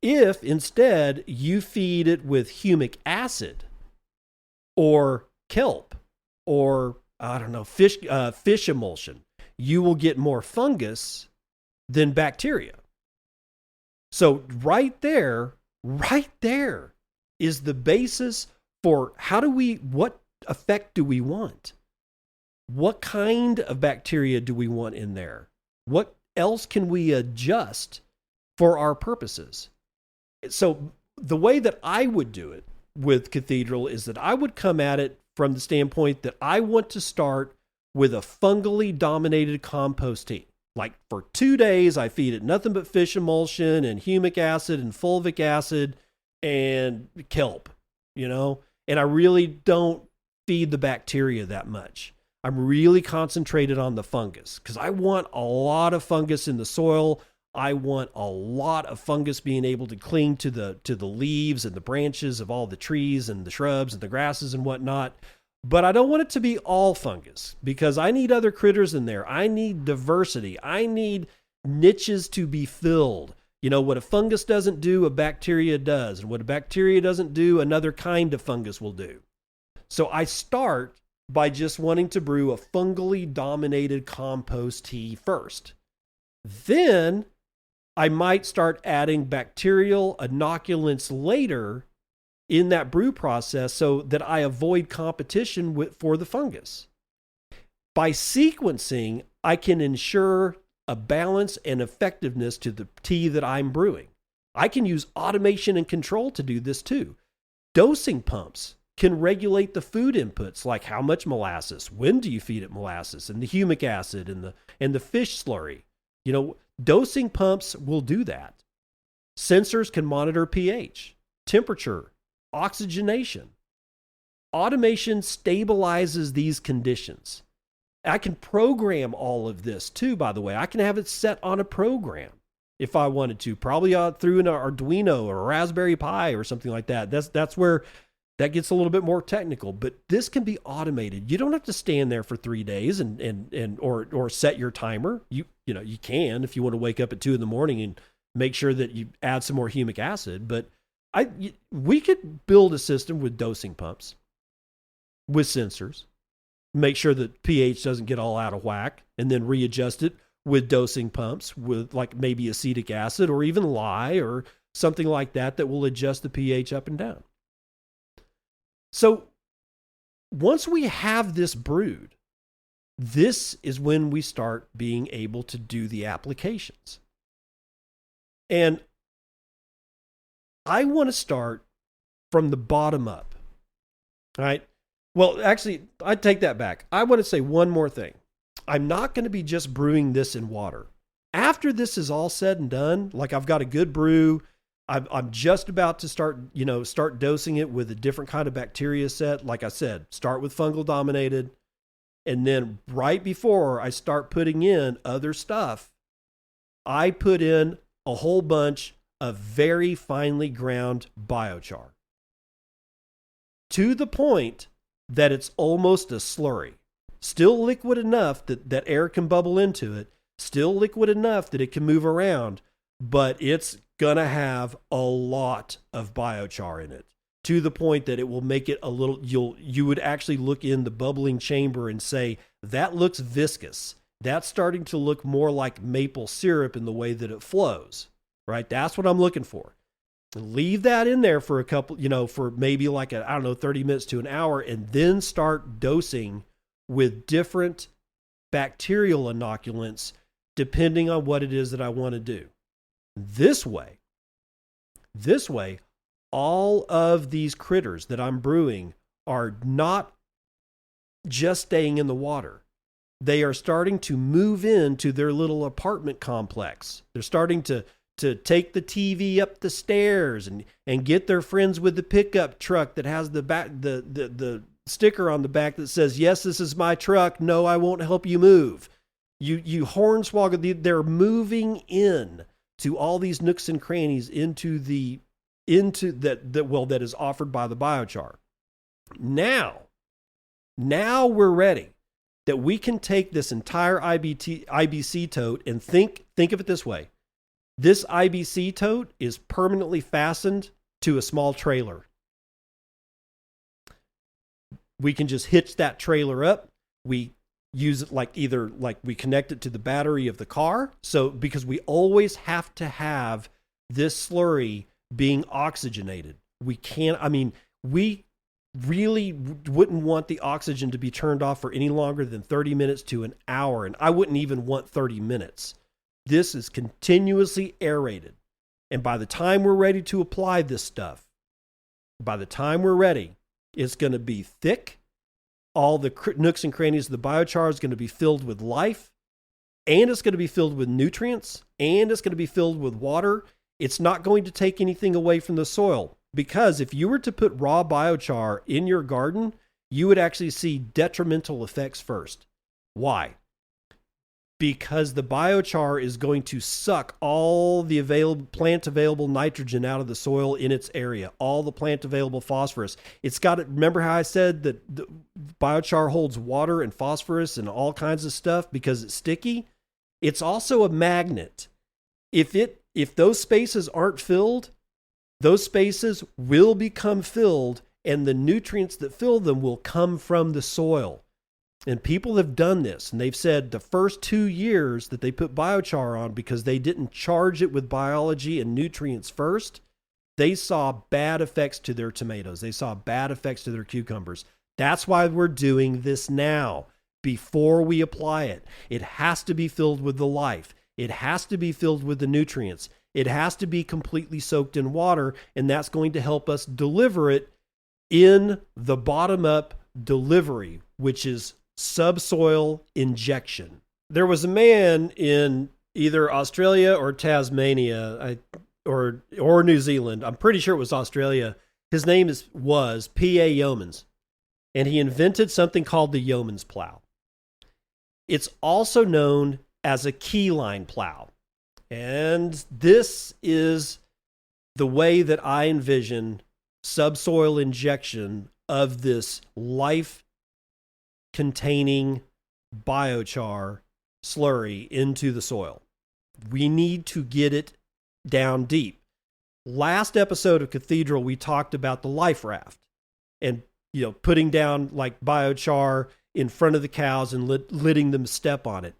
If instead you feed it with humic acid or kelp or, I don't know, fish emulsion, you will get more fungus than bacteria. So right there is the basis for what effect do we want? What kind of bacteria do we want in there? What else can we adjust for our purposes? So the way that I would do it with Cathedral is that I would come at it from the standpoint that I want to start with a fungally dominated compost tea. Like for 2 days, I feed it nothing but fish emulsion and humic acid and fulvic acid and kelp, and I really don't feed the bacteria that much. I'm really concentrated on the fungus because I want a lot of fungus in the soil. I want a lot of fungus being able to cling to the leaves and the branches of all the trees and the shrubs and the grasses and whatnot. But I don't want it to be all fungus because I need other critters in there. I need diversity. I need niches to be filled. What a fungus doesn't do, a bacteria does. And what a bacteria doesn't do, another kind of fungus will do. So I start by just wanting to brew a fungally dominated compost tea first. Then I might start adding bacterial inoculants later in that brew process so that I avoid competition for the fungus. By sequencing, I can ensure a balance and effectiveness to the tea that I'm brewing. I can use automation and control to do this too. Dosing pumps can regulate the food inputs, like how much molasses, when do you feed it molasses, and the humic acid and the fish slurry. Dosing pumps will do that. Sensors can monitor pH, temperature, oxygenation. Automation stabilizes these conditions. I can program all of this too, by the way. I can have it set on a program if I wanted to, probably through an Arduino or a Raspberry Pi or something like that. That's where that gets a little bit more technical, but this can be automated. You don't have to stand there for 3 days or set your timer. You can if you want to wake up at 2 a.m. and make sure that you add some more humic acid. But we could build a system with dosing pumps, with sensors, make sure that pH doesn't get all out of whack, and then readjust it with dosing pumps with like maybe acetic acid or even lye or something like that will adjust the pH up and down. So once we have this brewed, this is when we start being able to do the applications. And I want to start from the bottom up. All right. Well, actually, I take that back. I want to say one more thing. I'm not going to be just brewing this in water. After this is all said and done, like I've got a good brew, I'm just about to start dosing it with a different kind of bacteria set. Like I said, start with fungal dominated. And then right before I start putting in other stuff, I put in a whole bunch of very finely ground biochar to the point that it's almost a slurry. Still liquid enough that air can bubble into it, still liquid enough that it can move around, but it's going to have a lot of biochar in it, to the point that it will make it a little, you would actually look in the bubbling chamber and say, that looks viscous. That's starting to look more like maple syrup in the way that it flows, right? That's what I'm looking for. Leave that in there for a couple, for maybe like 30 minutes to an hour, and then start dosing with different bacterial inoculants depending on what it is that I want to do. This way, all of these critters that I'm brewing are not just staying in the water. they are starting to move into their little apartment complex. They're starting to take the TV up the stairs and get their friends with the pickup truck that has the sticker on the back that says, "Yes, this is my truck. No, I won't help you move." You hornswoggle. They're moving in to all these nooks and crannies into that is offered by the biochar. Now we're ready that we can take this entire IBC tote and think of it this way. This IBC tote is permanently fastened to a small trailer. We can just hitch that trailer up. We use it like we connect it to the battery of the car. So because we always have to have this slurry being oxygenated. We really wouldn't want the oxygen to be turned off for any longer than 30 minutes to an hour. And I wouldn't even want 30 minutes. This is continuously aerated. And by the time we're ready to apply this stuff, it's going to be thick. All the nooks and crannies of the biochar is going to be filled with life, and it's going to be filled with nutrients, and it's going to be filled with water. It's not going to take anything away from the soil, because if you were to put raw biochar in your garden, you would actually see detrimental effects first. Why? Because the biochar is going to suck all the plant available nitrogen out of the soil in its area, all the plant available phosphorus. It's got it. Remember how I said that the biochar holds water and phosphorus and all kinds of stuff because it's sticky? It's also a magnet. If those spaces aren't filled, those spaces will become filled, and the nutrients that fill them will come from the soil. And people have done this, and they've said the first 2 years that they put biochar on, because they didn't charge it with biology and nutrients first, they saw bad effects to their tomatoes. They saw bad effects to their cucumbers. That's why we're doing this now. Before we apply it, it has to be filled with the life. It has to be filled with the nutrients. It has to be completely soaked in water, and that's going to help us deliver it in the bottom-up delivery, which is subsoil injection. There was a man in either Australia or Tasmania or New Zealand. I'm pretty sure it was Australia. His name was P.A. Yeomans, and he invented something called the yeoman's plow. It's also known as a keyline plow. And this is the way that I envision subsoil injection of this life-containing biochar slurry into the soil. We need to get it down deep. Last episode of Cathedral, we talked about the life raft and putting down like biochar in front of the cows and letting them step on it.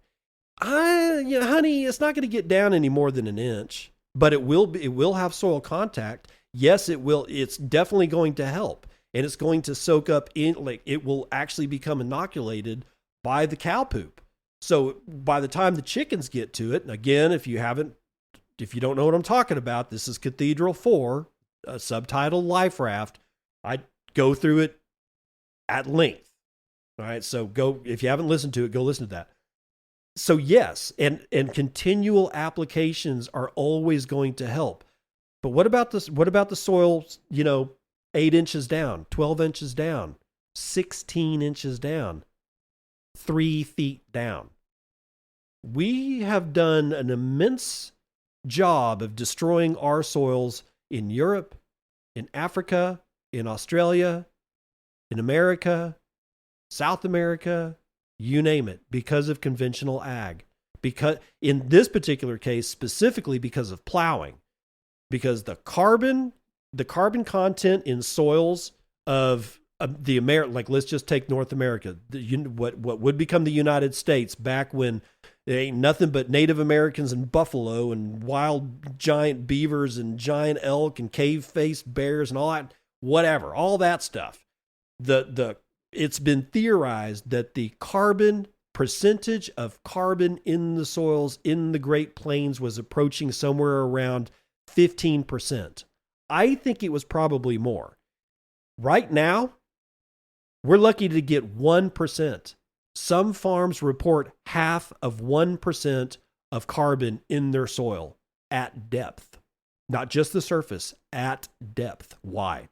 Honey, it's not going to get down any more than an inch, but it will have soil contact. Yes, it will. It's definitely going to help, and it's going to soak up it will actually become inoculated by the cow poop. So by the time the chickens get to it, and again, if you don't know what I'm talking about, this is Cathedral 4, a subtitle Life Raft. I go through it at length. All right, so if you haven't listened to it, go listen to that. So yes, and continual applications are always going to help. But what about this? What about the soil, 8 inches down, 12 inches down, 16 inches down, 3 feet down? We have done an immense job of destroying our soils in Europe, in Africa, in Australia, in America, South America, you name it, because of conventional ag. Because in this particular case, specifically because of plowing, because the carbon content in soils of the like let's just take North America, what would become the United States back when there ain't nothing but Native Americans and buffalo and wild giant beavers and giant elk and cave-faced bears and all that, whatever, all that stuff. It's been theorized that the percentage of carbon in the soils in the Great Plains was approaching somewhere around 15%. I think it was probably more. Right now, we're lucky to get 1%. Some farms report 0.5% of carbon in their soil at depth, not just the surface, at depth. Why?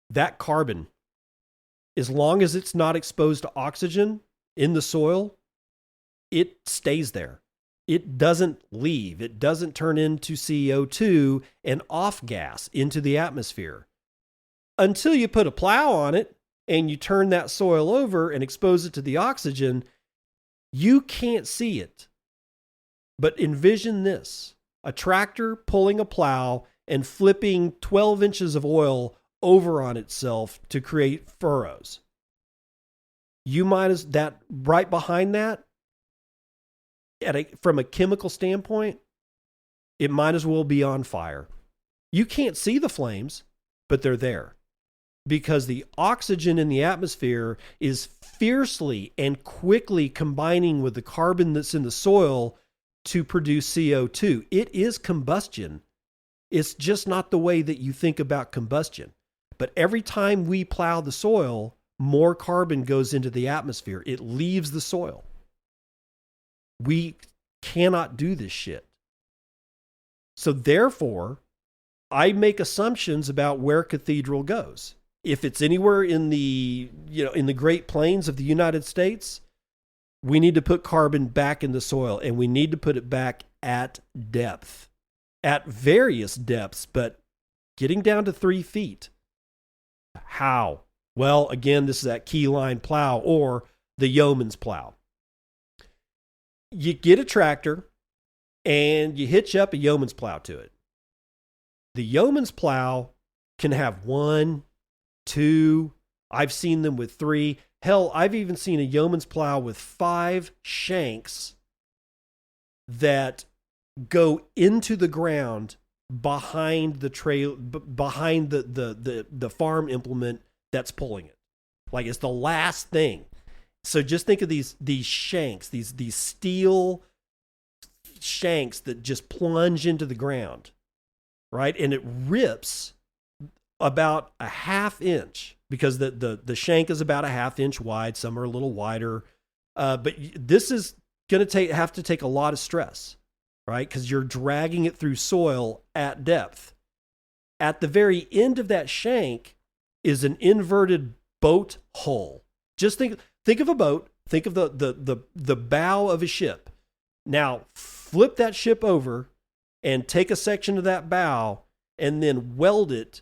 That carbon, as long as it's not exposed to oxygen in the soil, it stays there. It doesn't leave. It doesn't turn into CO2 and off gas into the atmosphere. Until you put a plow on it and you turn that soil over and expose it to the oxygen, you can't see it. But envision this: a tractor pulling a plow and flipping 12 inches of oil over on itself to create furrows. You might as that right behind that, from a chemical standpoint, it might as well be on fire. You can't see the flames, but they're there because the oxygen in the atmosphere is fiercely and quickly combining with the carbon that's in the soil to produce CO2. It is combustion. It's just not the way that you think about combustion. But every time we plow the soil, more carbon goes into the atmosphere. It leaves the soil. We cannot do this shit. So therefore, I make assumptions about where Cathedral goes. If it's anywhere in the Great Plains of the United States, we need to put carbon back in the soil, and we need to put it back at depth, at various depths, but getting down to 3 feet. How? Well, again, this is that keyline plow or the yeoman's plow. You get a tractor and you hitch up a yeoman's plow to it. The yeoman's plow can have 1, 2, I've seen them with 3. Hell, I've even seen a yeoman's plow with 5 shanks that go into the ground behind the trail, behind the farm implement that's pulling it. Like, it's the last thing. So just think of these shanks, these steel shanks that just plunge into the ground, right? And it rips about a 1/2 inch because the shank is about a 1/2 inch wide. Some are a little wider, but this is going to have to take a lot of stress, right? Because you're dragging it through soil at depth. At the very end of that shank is an inverted boat hull. Just think of a boat. Think of the bow of a ship. Now flip that ship over and take a section of that bow and then weld it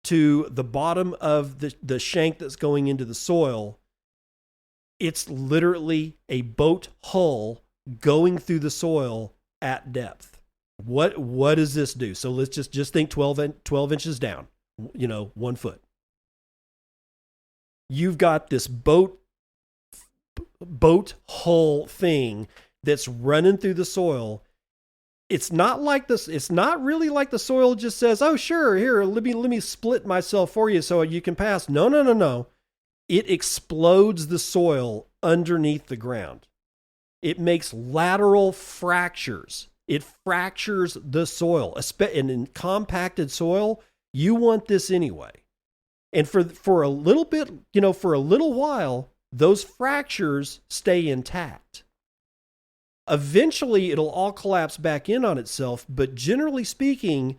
to the bottom of the shank that's going into the soil. It's literally a boat hull going through the soil at depth. What does this do? So let's just think 12 inches down, 1 foot. You've got this boat hull thing that's running through the soil. It's not like this. It's not really like the soil just says, "Oh, sure, here, let me split myself for you so you can pass." No. It explodes the soil underneath the ground. It makes lateral fractures. It fractures the soil. And in compacted soil, you want this anyway. And for a little bit, for a little while, those fractures stay intact. Eventually, it'll all collapse back in on itself. But generally speaking,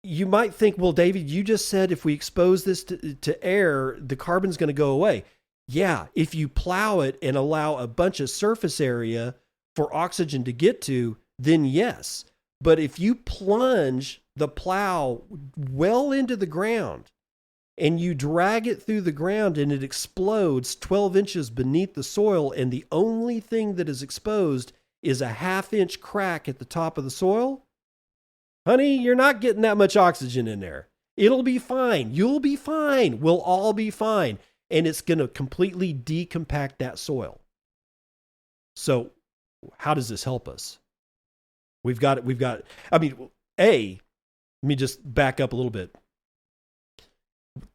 you might think, well, David, you just said if we expose this to air, the carbon's going to go away. Yeah, if you plow it and allow a bunch of surface area for oxygen to get to, then yes. But if you plunge the plow well into the ground and you drag it through the ground and it explodes 12 inches beneath the soil, and the only thing that is exposed is a 1/2 inch crack at the top of the soil, honey, you're not getting that much oxygen in there. It'll be fine. You'll be fine. We'll all be fine. And it's going to completely decompact that soil. So how does this help us? Let me just back up a little bit.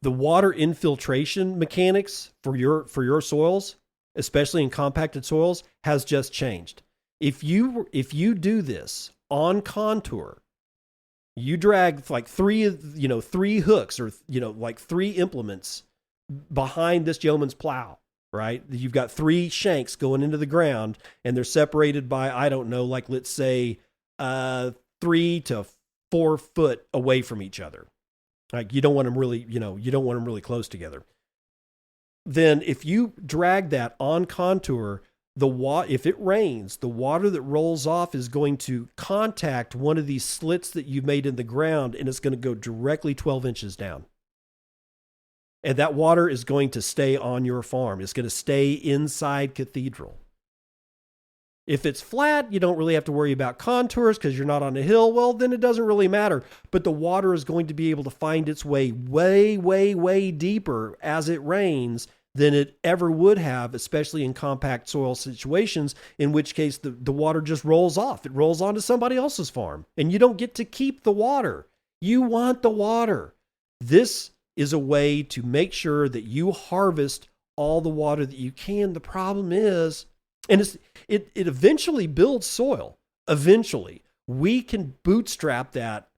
The water infiltration mechanics for your soils, especially in compacted soils, has just changed. If you do this on contour, you drag like three hooks or like 3 implements behind this yeoman's plow, right? You've got 3 shanks going into the ground, and they're separated by, I don't know, like let's say 3 to 4 foot away from each other. Like you don't want them really, you don't want them really close together. Then if you drag that on contour, if it rains, the water that rolls off is going to contact one of these slits that you've made in the ground, and it's going to go directly 12 inches down. And that water is going to stay on your farm. It's going to stay inside Cathedral. If it's flat, you don't really have to worry about contours because you're not on a hill. Well, then it doesn't really matter. But the water is going to be able to find its way way, way, way deeper as it rains than it ever would have, especially in compact soil situations, in which case the water just rolls off. It rolls onto somebody else's farm, and you don't get to keep the water. You want the water. This is a way to make sure that you harvest all the water that you can. The problem is, and it eventually builds soil. Eventually, we can bootstrap that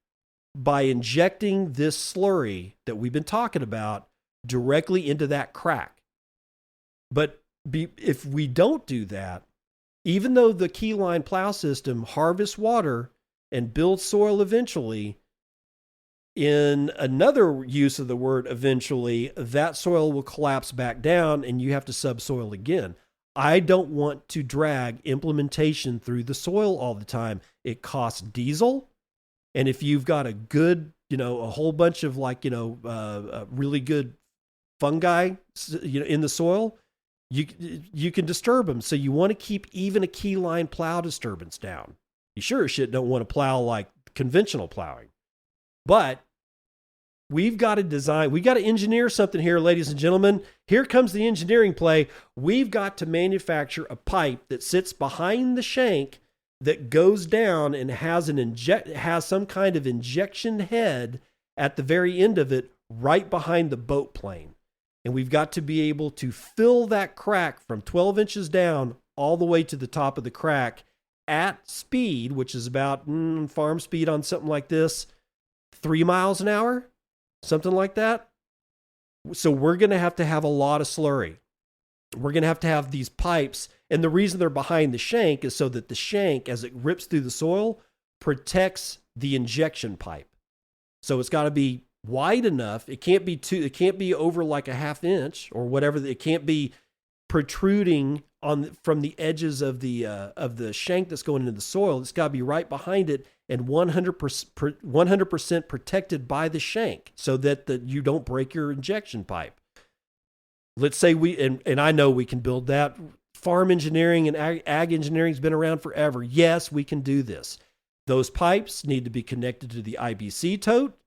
by injecting this slurry that we've been talking about directly into that crack. But if we don't do that, even though the keyline plow system harvests water and builds soil eventually, in another use of the word eventually, that soil will collapse back down and you have to subsoil again. I don't want to drag implementation through the soil all the time. It costs diesel. And if you've got a good, a whole bunch of really good fungi, in the soil, you can disturb them. So you want to keep even a keyline plow disturbance down. You sure as shit don't want to plow like conventional plowing. But we've got to engineer something here, ladies and gentlemen. Here comes the engineering play. We've got to manufacture a pipe that sits behind the shank that goes down and has some kind of injection head at the very end of it, right behind the boat plane. And we've got to be able to fill that crack from 12 inches down all the way to the top of the crack at speed, which is about farm speed on something like this, 3 miles an hour. Something like that. So we're going to have a lot of slurry. We're going to have these pipes. And the reason they're behind the shank is so that the shank, as it rips through the soil, protects the injection pipe. So it's got to be wide enough. It can't be over like a half inch or whatever. It can't be protruding from the edges of the shank that's going into the soil. It's got to be right behind it and 100% protected by the shank so that you don't break your injection pipe. Let's say and I know we can build that. Farm engineering and ag engineering has been around forever. Yes, we can do this. Those pipes need to be connected to the IBC tote.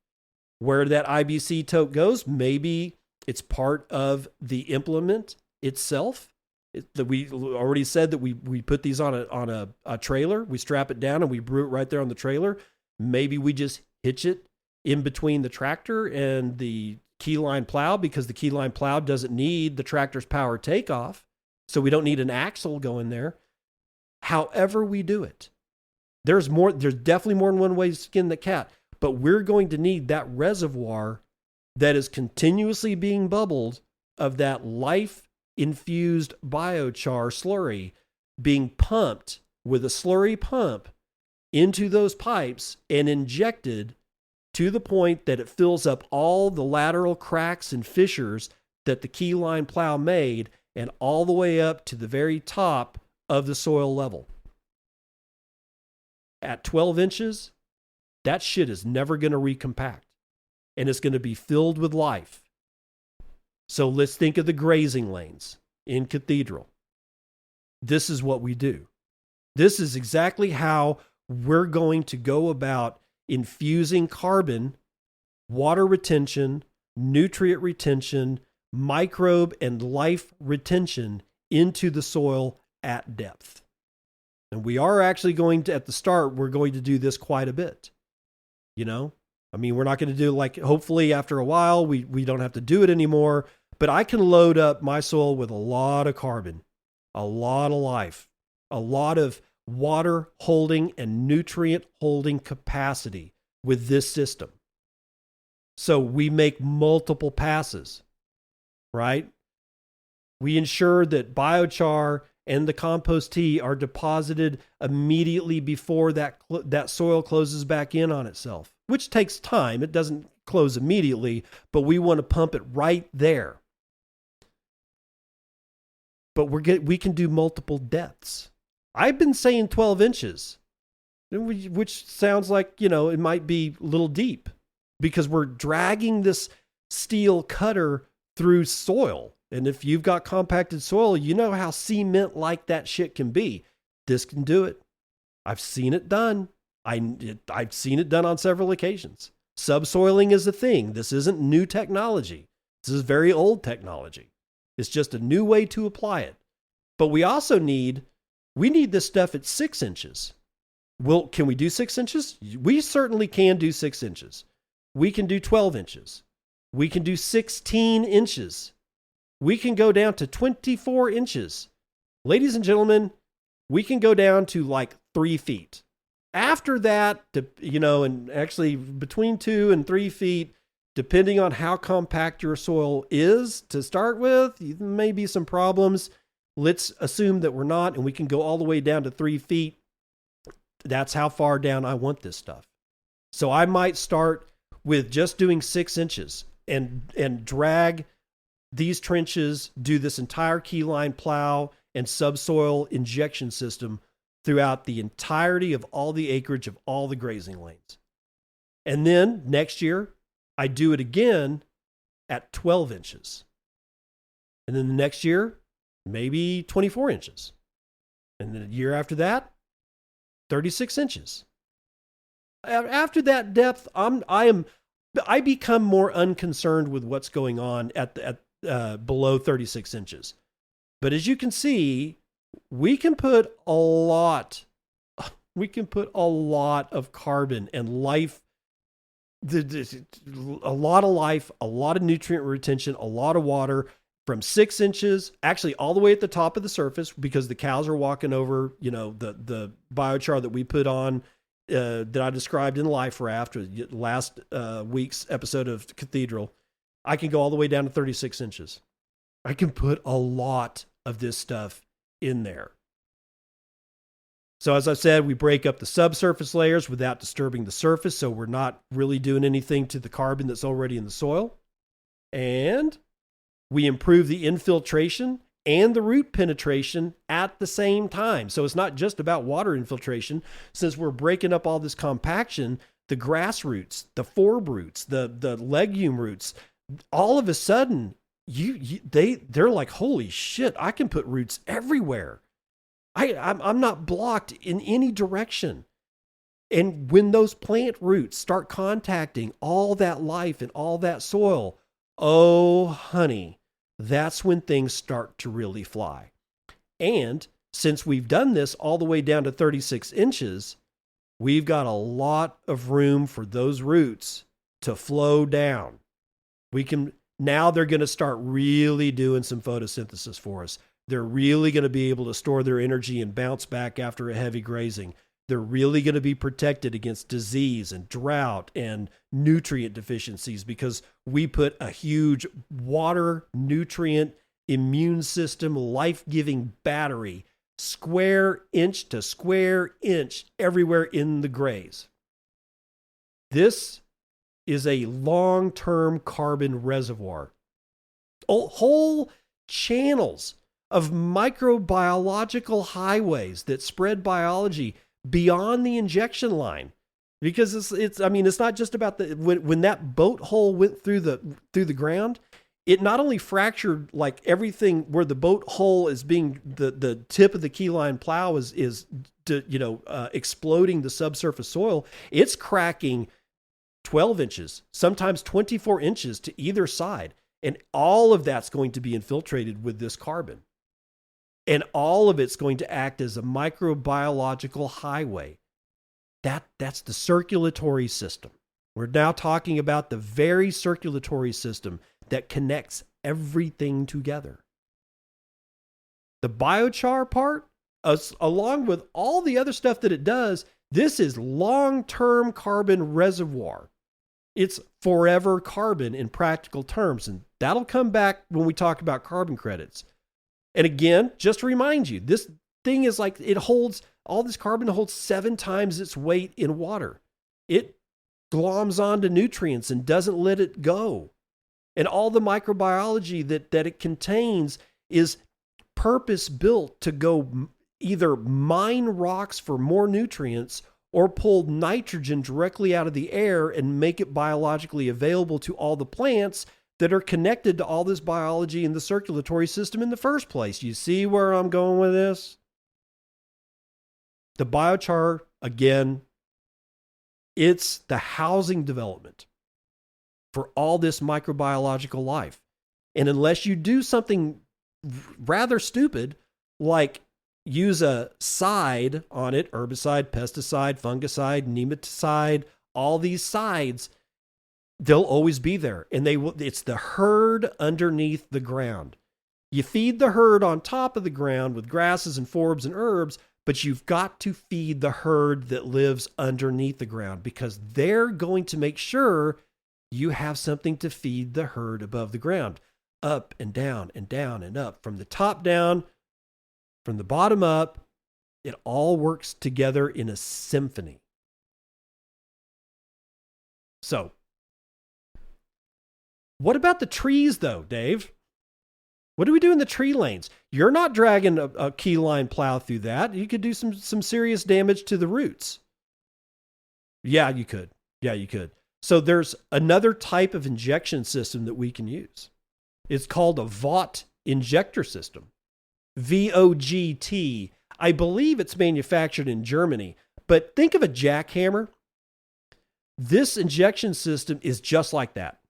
Where that IBC tote goes, maybe it's part of the implement itself. We already said that we put these on a trailer. We strap it down and we brew it right there on the trailer. Maybe we just hitch it in between the tractor and the keyline plow because the keyline plow doesn't need the tractor's power takeoff. So we don't need an axle going there. However we do it, there's definitely more than one way to skin the cat, but we're going to need that reservoir that is continuously being bubbled of that life-infused biochar slurry being pumped with a slurry pump into those pipes and injected to the point that it fills up all the lateral cracks and fissures that the keyline plow made and all the way up to the very top of the soil level. At 12 inches, that shit is never going to recompact, and it's going to be filled with life. So let's think of the grazing lanes in Cathedral. This is what we do. This is exactly how we're going to go about infusing carbon, water retention, nutrient retention, microbe and life retention into the soil at depth. And we are actually going to, at the start, we're going to do this quite a bit. We're not going to do hopefully after a while, we don't have to do it anymore, but I can load up my soil with a lot of carbon, a lot of life, a lot of water holding and nutrient holding capacity with this system. So we make multiple passes, right? We ensure that biochar and the compost tea are deposited immediately before that soil closes back in on itself, which takes time. It doesn't close immediately, but we want to pump it right there. But we can do multiple depths. I've been saying 12 inches, which sounds like, it might be a little deep because we're dragging this steel cutter through soil. And if you've got compacted soil, you know how cement-like that shit can be. This can do it. I've seen it done. I've seen it done on several occasions. Subsoiling is a thing. This isn't new technology. This is very old technology. It's just a new way to apply it. But we also need this stuff at 6 inches. Well, can we do 6 inches? We certainly can do 6 inches. We can do 12 inches. We can do 16 inches. We can go down to 24 inches. Ladies and gentlemen, we can go down to like 3 feet. After that, and actually between 2 and 3 feet, depending on how compact your soil is to start with, there may be some problems. Let's assume that we're not, and we can go all the way down to 3 feet. That's how far down I want this stuff. So I might start with just doing 6 inches and drag these trenches, do this entire keyline plow and subsoil injection system throughout the entirety of all the acreage of all the grazing lanes. And then next year, I do it again at 12 inches. And then the next year, maybe 24 inches. And then the year after that, 36 inches. After that depth, I become more unconcerned with what's going on at below 36 inches. But as you can see, we can put a lot of carbon and life, a lot of life, a lot of nutrient retention, a lot of water from 6 inches, actually all the way at the top of the surface, because the cows are walking over, the biochar that we put on, that I described in Life Raft, last week's episode of Cathedral. I can go all the way down to 36 inches. I can put a lot of this stuff in there. So as I said, we break up the subsurface layers without disturbing the surface, so we're not really doing anything to the carbon that's already in the soil. And we improve the infiltration and the root penetration at the same time. So it's not just about water infiltration. Since we're breaking up all this compaction, the grass roots, the forb roots, the legume roots, all of a sudden, they're like, holy shit, I can put roots everywhere. I'm not blocked in any direction. And when those plant roots start contacting all that life and all that soil, oh, honey, that's when things start to really fly. And since we've done this all the way down to 36 inches, we've got a lot of room for those roots to flow down. Now they're going to start really doing some photosynthesis for us. They're really going to be able to store their energy and bounce back after a heavy grazing. They're really going to be protected against disease and drought and nutrient deficiencies because we put a huge water, nutrient, immune system, life-giving battery, square inch to square inch everywhere in the graze. This is a long-term carbon reservoir. Whole channels of microbiological highways that spread biology beyond the injection line, because it's not just about when that boat hole went through the ground, it not only fractured like everything where the boat hole is being the tip of the keyline plow is exploding the subsurface soil. It's cracking 12 inches, sometimes 24 inches to either side, and all of that's going to be infiltrated with this carbon. And all of it's going to act as a microbiological highway. That's the circulatory system. We're now talking about the very circulatory system that connects everything together. The biochar part, along with all the other stuff that it does, this is long-term carbon reservoir. It's forever carbon in practical terms, and that'll come back when we talk about carbon credits. And again, just to remind you, this thing is like, it holds, all this carbon holds 7 times its weight in water. It gloms onto nutrients and doesn't let it go. And all the microbiology that it contains is purpose built to go either mine rocks for more nutrients or pull nitrogen directly out of the air and make it biologically available to all the plants that are connected to all this biology in the circulatory system in the first place. You see where I'm going with this? The biochar, again, it's the housing development for all this microbiological life. And unless you do something rather stupid, like use a side on it, herbicide, pesticide, fungicide, nematicide, all these sides, they'll always be there. And it's the herd underneath the ground. You feed the herd on top of the ground with grasses and forbs and herbs, but you've got to feed the herd that lives underneath the ground, because they're going to make sure you have something to feed the herd above the ground. Up and down and down and up. From the top down, from the bottom up, it all works together in a symphony. So, what about the trees though, Dave? What do we do in the tree lanes? You're not dragging a key line plow through that. You could do some serious damage to the roots. Yeah, you could. Yeah, you could. So there's another type of injection system that we can use. It's called a VOGT injector system. VOGT. I believe it's manufactured in Germany, but think of a jackhammer. This injection system is just like that.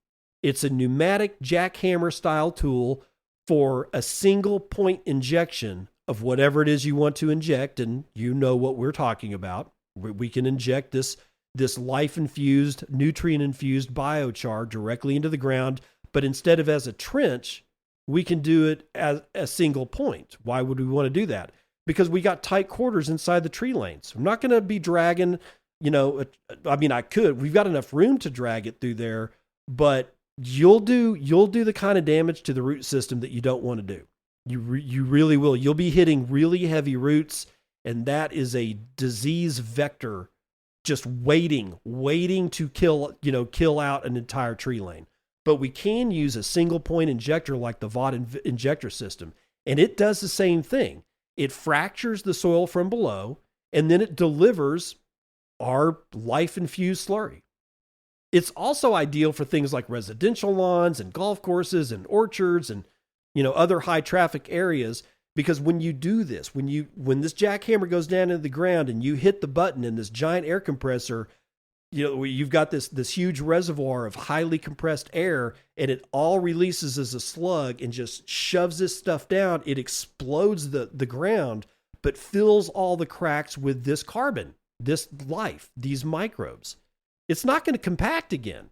It's a pneumatic jackhammer style tool for a single point injection of whatever it is you want to inject. And you know what we're talking about. We can inject this life-infused, nutrient-infused biochar directly into the ground, but instead of as a trench, we can do it as a single point. Why would we want to do that? Because we got tight quarters inside the tree lanes. I'm not going to be dragging, I could. We've got enough room to drag it through there, but you'll do the kind of damage to the root system that you don't want to do. You really will. You'll be hitting really heavy roots, and that is a disease vector just waiting to kill out an entire tree lane. But we can use a single point injector like the VOGT injector system, and it does the same thing. It fractures the soil from below, and then it delivers our life-infused slurry. It's also ideal for things like residential lawns and golf courses and orchards and other high traffic areas, because when you do this, when this jackhammer goes down into the ground and you hit the button and this giant air compressor, you've got this huge reservoir of highly compressed air, and it all releases as a slug and just shoves this stuff down. It explodes the ground, but fills all the cracks with this carbon, this life, these microbes. It's not going to compact again.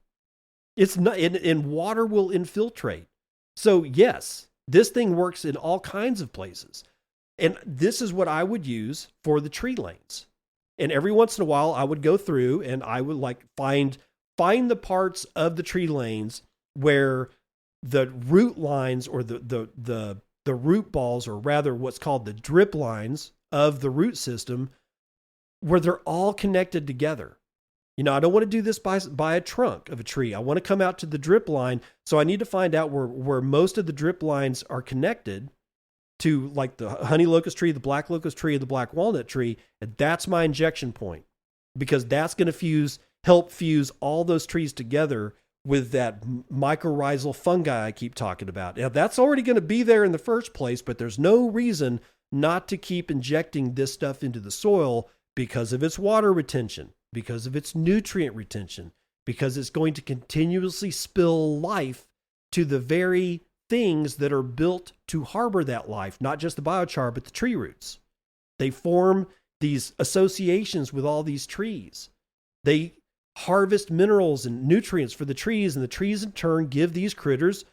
It's not, and water will infiltrate. So yes, this thing works in all kinds of places. And this is what I would use for the tree lanes. And every once in a while I would go through and I would find the parts of the tree lanes where the root lines or the root balls, or rather what's called the drip lines of the root system, where they're all connected together. I don't want to do this by a trunk of a tree. I want to come out to the drip line. So I need to find out where most of the drip lines are connected to, like the honey locust tree, the black locust tree, and the black walnut tree. And that's my injection point, because that's going to help fuse all those trees together with that mycorrhizal fungi I keep talking about. Now, that's already going to be there in the first place, but there's no reason not to keep injecting this stuff into the soil because of its water retention, because of its nutrient retention, because it's going to continuously spill life to the very things that are built to harbor that life, not just the biochar, but the tree roots. They form these associations with all these trees. They harvest minerals and nutrients for the trees, and the trees in turn give these critters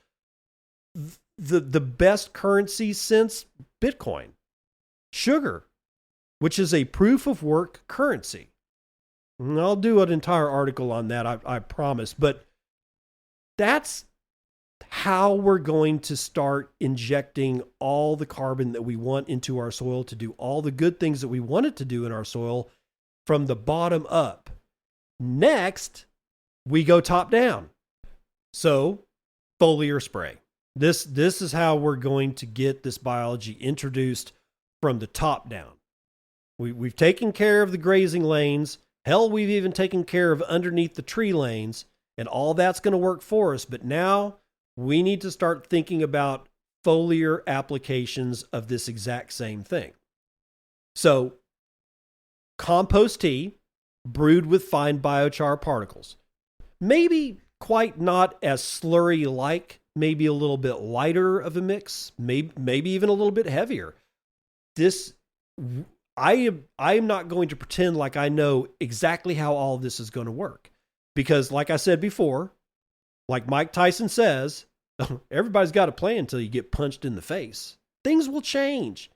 the best currency since Bitcoin, sugar, which is a proof of work currency. And I'll do an entire article on that, I promise. But that's how we're going to start injecting all the carbon that we want into our soil to do all the good things that we want it to do in our soil from the bottom up. Next, we go top down. So, foliar spray. This is how we're going to get this biology introduced from the top down. We've taken care of the grazing lanes. Hell, we've even taken care of underneath the tree lanes, and all that's going to work for us. But now we need to start thinking about foliar applications of this exact same thing. So, compost tea brewed with fine biochar particles. Maybe quite not as slurry-like, maybe a little bit lighter of a mix, maybe even a little bit heavier. I am not going to pretend like I know exactly how all of this is going to work. Because like I said before, like Mike Tyson says, everybody's got a plan until you get punched in the face. Things will change.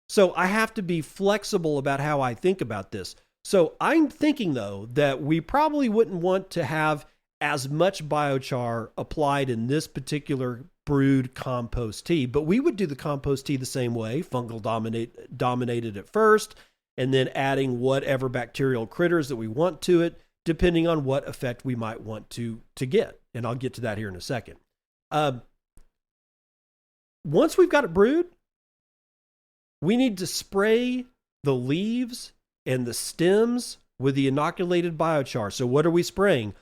So I have to be flexible about how I think about this. So I'm thinking, though, that we probably wouldn't want to have as much biochar applied in this particular brewed compost tea, but we would do the compost tea the same way, fungal dominated at first, and then adding whatever bacterial critters that we want to it, depending on what effect we might want to get. And I'll get to that here in a second. Once we've got it brewed, we need to spray the leaves and the stems with the inoculated biochar. So what are we spraying?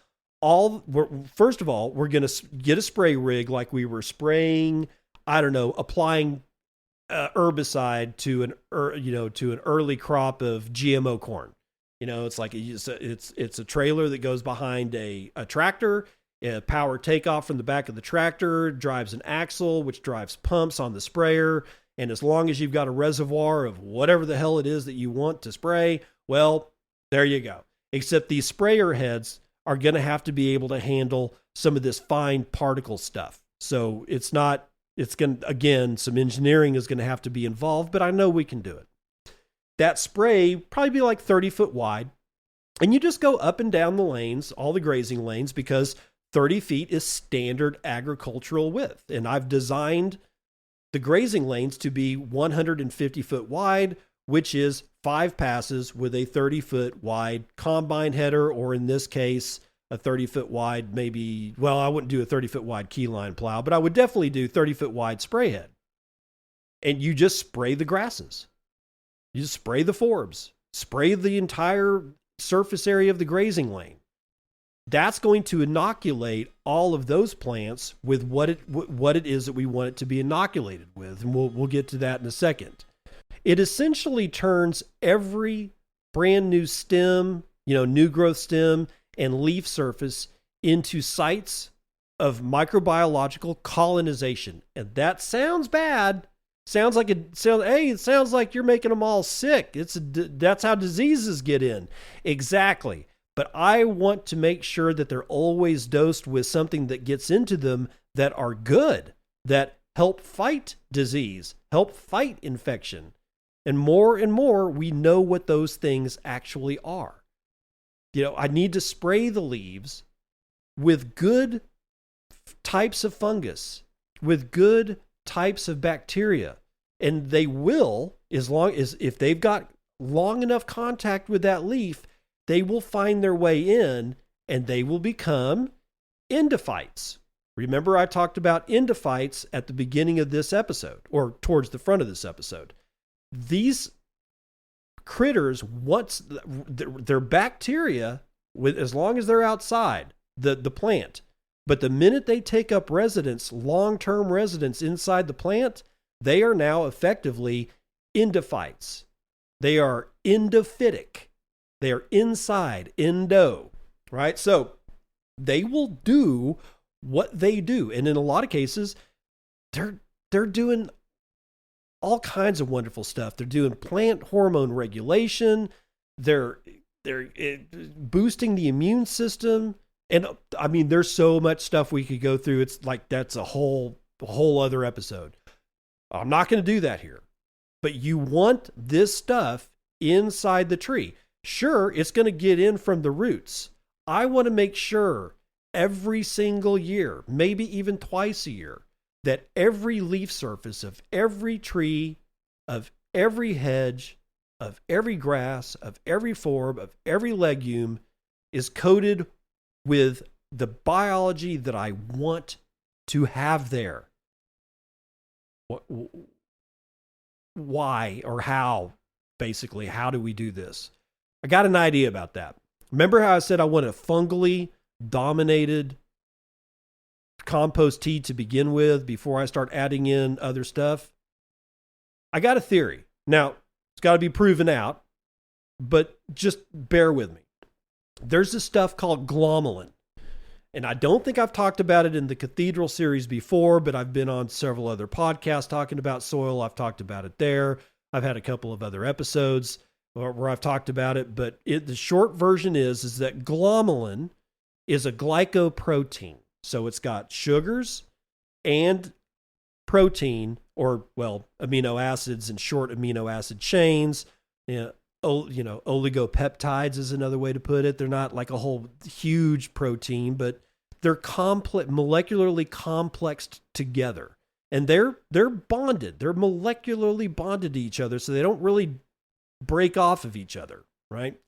First of all, we're going to get a spray rig like we were spraying, applying herbicide to an early crop of GMO corn. It's like it's a trailer that goes behind a tractor, a power takeoff from the back of the tractor, drives an axle, which drives pumps on the sprayer. And as long as you've got a reservoir of whatever the hell it is that you want to spray, well, there you go. Except these sprayer heads are going to have to be able to handle some of this fine particle stuff. So some engineering is going to have to be involved, but I know we can do it. That spray probably be like 30 foot wide. And you just go up and down the lanes, all the grazing lanes, because 30 feet is standard agricultural width. And I've designed the grazing lanes to be 150 foot wide, which is 5 passes with a 30-foot wide combine header, or in this case, a 30-foot wide, I wouldn't do a 30-foot wide keyline plow, but I would definitely do 30-foot wide spray head. And you just spray the grasses. You just spray the forbs. Spray the entire surface area of the grazing lane. That's going to inoculate all of those plants with what it is that we want it to be inoculated with. And we'll get to that in a second. It essentially turns every brand new stem, new growth stem and leaf surface into sites of microbiological colonization. And that sounds bad. It sounds like you're making them all sick. That's how diseases get in. Exactly. But I want to make sure that they're always dosed with something that gets into them that are good, that help fight disease, help fight infection. And more, we know what those things actually are. I need to spray the leaves with good types of fungus, with good types of bacteria. And they will, if they've got long enough contact with that leaf, they will find their way in and they will become endophytes. Remember, I talked about endophytes at the beginning of this episode, or towards the front of this episode. These critters, once they're bacteria, as long as they're outside the plant, but the minute they take up long-term residence inside the plant, they are now effectively endophytes. They are endophytic. They are inside, endo, right? So they will do what they do. And in a lot of cases, they're doing all kinds of wonderful stuff. They're doing plant hormone regulation. They're boosting the immune system. And I mean, there's so much stuff we could go through. It's like, that's a whole other episode. I'm not going to do that here, but you want this stuff inside the tree. Sure, it's going to get in from the roots. I want to make sure every single year, maybe even twice a year, that every leaf surface of every tree, of every hedge, of every grass, of every forb, of every legume is coated with the biology that I want to have there. Why or how, basically, how do we do this? I got an idea about that. Remember how I said I want a fungally dominated compost tea to begin with before I start adding in other stuff? I got a theory. Now, it's got to be proven out, but just bear with me. There's this stuff called glomalin. And I don't think I've talked about it in the Cathedral series before, but I've been on several other podcasts talking about soil. I've talked about it there. I've had a couple of other episodes where I've talked about it, but the short version is that glomalin is a glycoprotein. So it's got sugars and protein, or, well, amino acids and short amino acid chains. Oligopeptides is another way to put it. They're not like a whole huge protein, but they're molecularly complexed together. And they're bonded. They're molecularly bonded to each other, so they don't really break off of each other, right?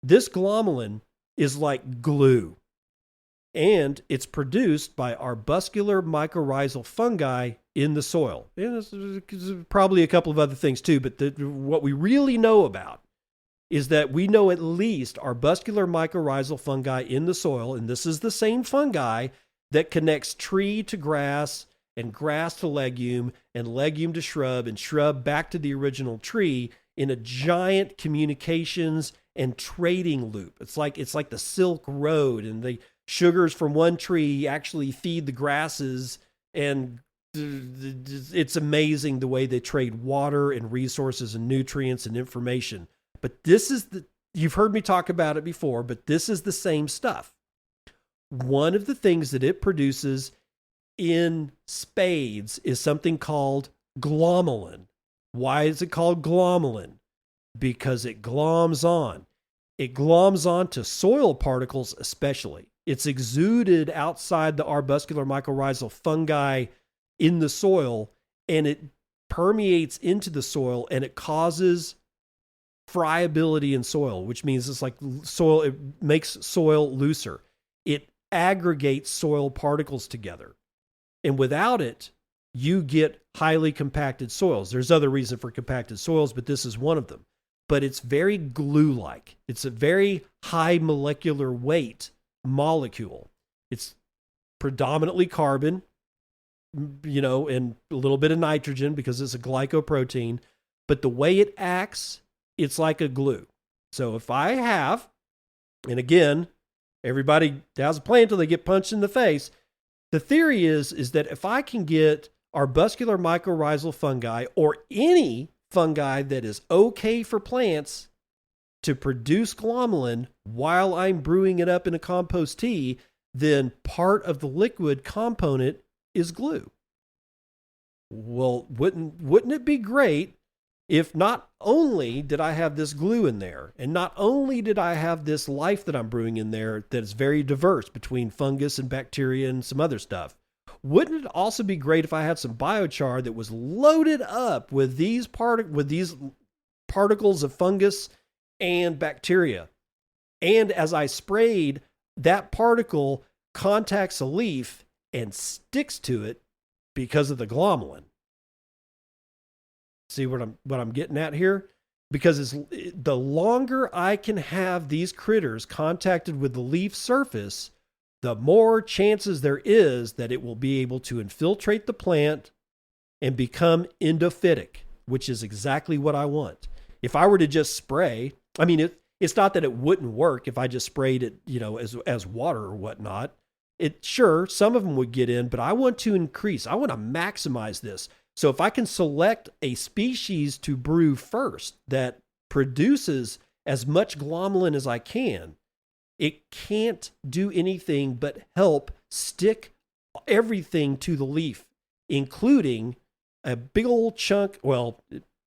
This glomalin is like glue. And it's produced by arbuscular mycorrhizal fungi in the soil. And there's probably a couple of other things too, but what we really know about is that we know at least arbuscular mycorrhizal fungi in the soil, and this is the same fungi that connects tree to grass and grass to legume and legume to shrub and shrub back to the original tree in a giant communications and trading loop. It's like the Silk Road, and the sugars from one tree actually feed the grasses, and it's amazing the way they trade water and resources and nutrients and information. But this is you've heard me talk about it before, but this is the same stuff. One of the things that it produces in spades is something called glomalin. Why is it called glomalin? Because it gloms on. It gloms on to soil particles especially. It's exuded outside the arbuscular mycorrhizal fungi in the soil, and it permeates into the soil, and it causes friability in soil, which means it's like soil, it makes soil looser. It aggregates soil particles together. And without it, you get highly compacted soils. There's other reasons for compacted soils, but this is one of them. But it's very glue-like. It's a very high molecular weight molecule. It's predominantly carbon, and a little bit of nitrogen because it's a glycoprotein. But the way it acts, it's like a glue. So if I have, and again, everybody has a plan until they get punched in the face. The theory is that if I can get arbuscular mycorrhizal fungi or any fungi that is okay for plants to produce glomalin while I'm brewing it up in a compost tea, then part of the liquid component is glue. Well, wouldn't it be great if not only did I have this glue in there, and not only did I have this life that I'm brewing in there that is very diverse between fungus and bacteria and some other stuff, wouldn't it also be great if I had some biochar that was loaded up with these particles of fungus and bacteria? And as I sprayed, that particle contacts a leaf and sticks to it because of the glomalin. See what I'm getting at here? Because the longer I can have these critters contacted with the leaf surface, the more chances there is that it will be able to infiltrate the plant and become endophytic, which is exactly what I want. If I were to just spray, it's not that it wouldn't work if I just sprayed it, as water or whatnot. Sure, some of them would get in, but I want to increase. I want to maximize this. So if I can select a species to brew first that produces as much glomalin as I can, it can't do anything but help stick everything to the leaf, including a big old chunk, well,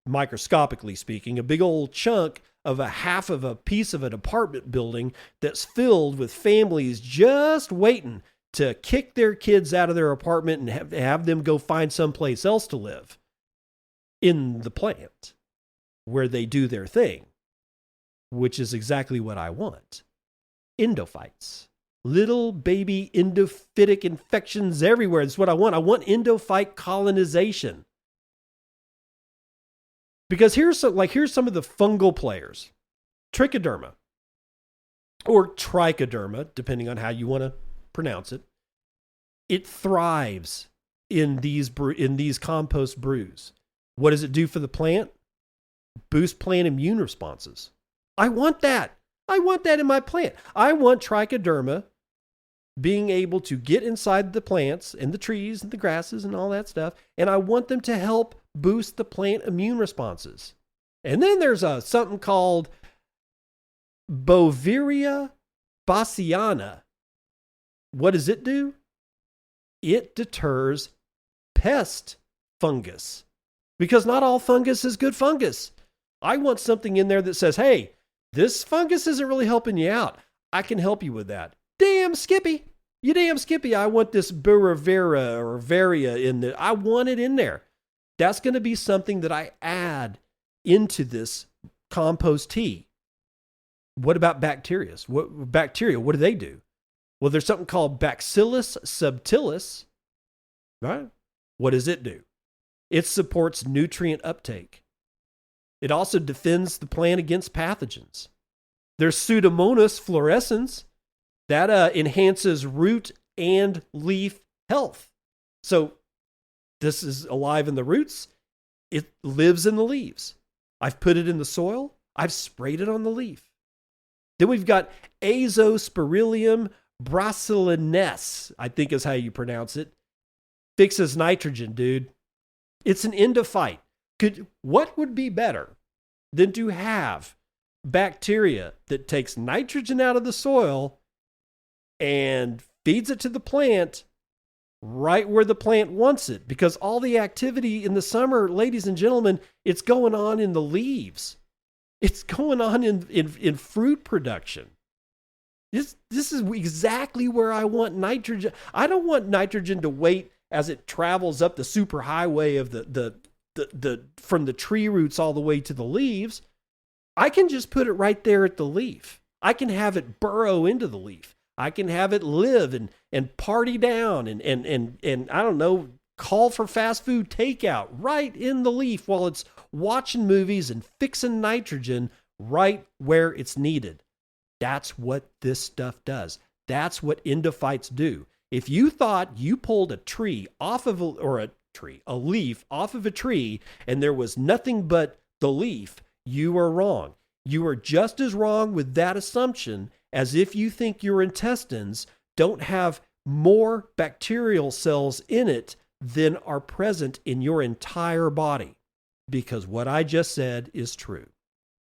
microscopically speaking, a big old chunk of a half of a piece of an apartment building that's filled with families just waiting to kick their kids out of their apartment and have them go find someplace else to live in the plant where they do their thing, which is exactly what I want. Endophytes. Little baby endophytic infections everywhere. That's what I want. I want endophyte colonization. Because here's some of the fungal players. Trichoderma or trichoderma, depending on how you want to pronounce it. It thrives in these compost brews. What does it do for the plant? Boost plant immune responses. I want that. I want that in my plant. I want trichoderma being able to get inside the plants and the trees and the grasses and all that stuff, and I want them to help boost the plant immune responses. And then there's something called Boveria bassiana. What does it do? It deters pest fungus, because not all fungus is good fungus. I want something in there that says, hey, this fungus isn't really helping you out. I can help you with that. Damn Skippy. You damn Skippy. I want this Burravera or Varia in there. I want it in there. That's going to be something that I add into this compost tea. What about bacteria? What do they do? Well, there's something called Bacillus subtilis, right? What does it do? It supports nutrient uptake. It also defends the plant against pathogens. There's Pseudomonas fluorescens that enhances root and leaf health. So this is alive in the roots. It lives in the leaves. I've put it in the soil. I've sprayed it on the leaf. Then we've got Azospirillum brasilensis, I think is how you pronounce it. Fixes nitrogen, dude. It's an endophyte. What would be better than to have bacteria that takes nitrogen out of the soil and feeds it to the plant right where the plant wants it? Because all the activity in the summer, ladies and gentlemen, it's going on in the leaves. It's going on in fruit production. This is exactly where I want nitrogen. I don't want nitrogen to wait as it travels up the superhighway of the from the tree roots all the way to the leaves. I can just put it right there at the leaf. I can have it burrow into the leaf. I can have it live and party down and I don't know, call for fast food takeout right in the leaf while it's watching movies and fixing nitrogen right where it's needed. That's what this stuff does. That's what endophytes do. If you thought you pulled a leaf off of a tree and there was nothing but the leaf, you are wrong. You are just as wrong with that assumption as if you think your intestines don't have more bacterial cells in it than are present in your entire body. Because what I just said is true.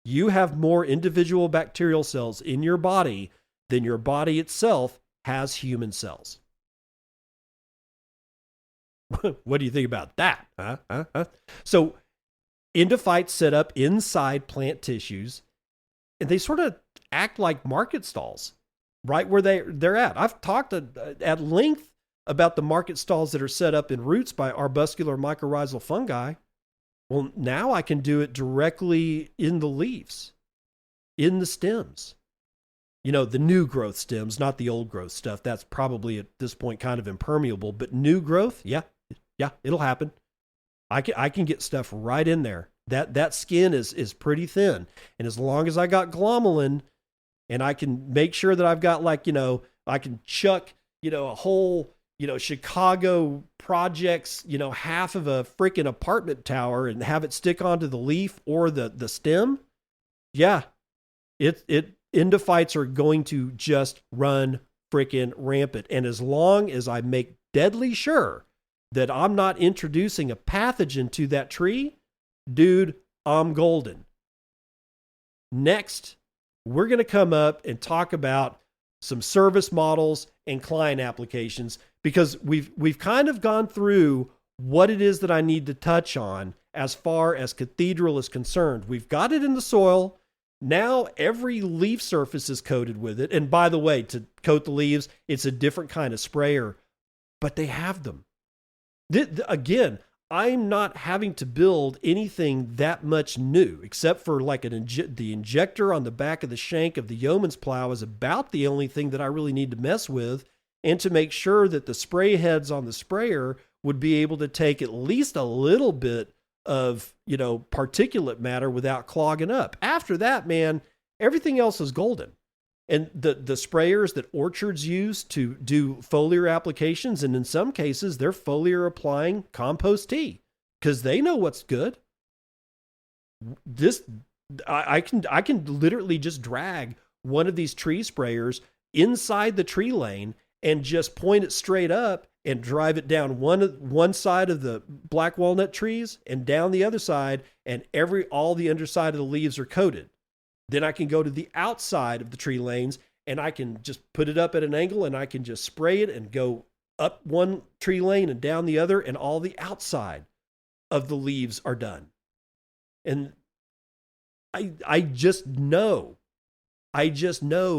You have more individual bacterial cells in your body than your body itself has human cells. What do you think about that? So endophytes set up inside plant tissues, and they sort of act like market stalls right where they're at. I've talked at length about the market stalls that are set up in roots by arbuscular mycorrhizal fungi. Well, now I can do it directly in the leaves, in the stems. You know, the new growth stems, not the old growth stuff. That's probably at this point kind of impermeable, but new growth, yeah, it'll happen. I can get stuff right in there. That skin is pretty thin. And as long as I got glomalin and I can make sure that I've got I can chuck, a whole, Chicago projects, half of a freaking apartment tower and have it stick onto the leaf or the stem. Yeah, endophytes are going to just run freaking rampant. And as long as I make deadly sure that I'm not introducing a pathogen to that tree, dude, I'm golden. Next, we're going to come up and talk about some service models and client applications, because we've kind of gone through what it is that I need to touch on as far as Cathedral is concerned. We've got it in the soil. Now every leaf surface is coated with it. And by the way, to coat the leaves, it's a different kind of sprayer, but they have them. Again, I'm not having to build anything that much new, except for like the injector on the back of the shank of the yeoman's plow is about the only thing that I really need to mess with, and to make sure that the spray heads on the sprayer would be able to take at least a little bit of, particulate matter without clogging up. After that, man, everything else is golden. And the sprayers that orchards use to do foliar applications, and in some cases, they're foliar applying compost tea because they know what's good. I can literally just drag one of these tree sprayers inside the tree lane and just point it straight up and drive it down one side of the black walnut trees and down the other side, and all the underside of the leaves are coated. Then I can go to the outside of the tree lanes and I can just put it up at an angle and I can just spray it and go up one tree lane and down the other, and all the outside of the leaves are done. And I just know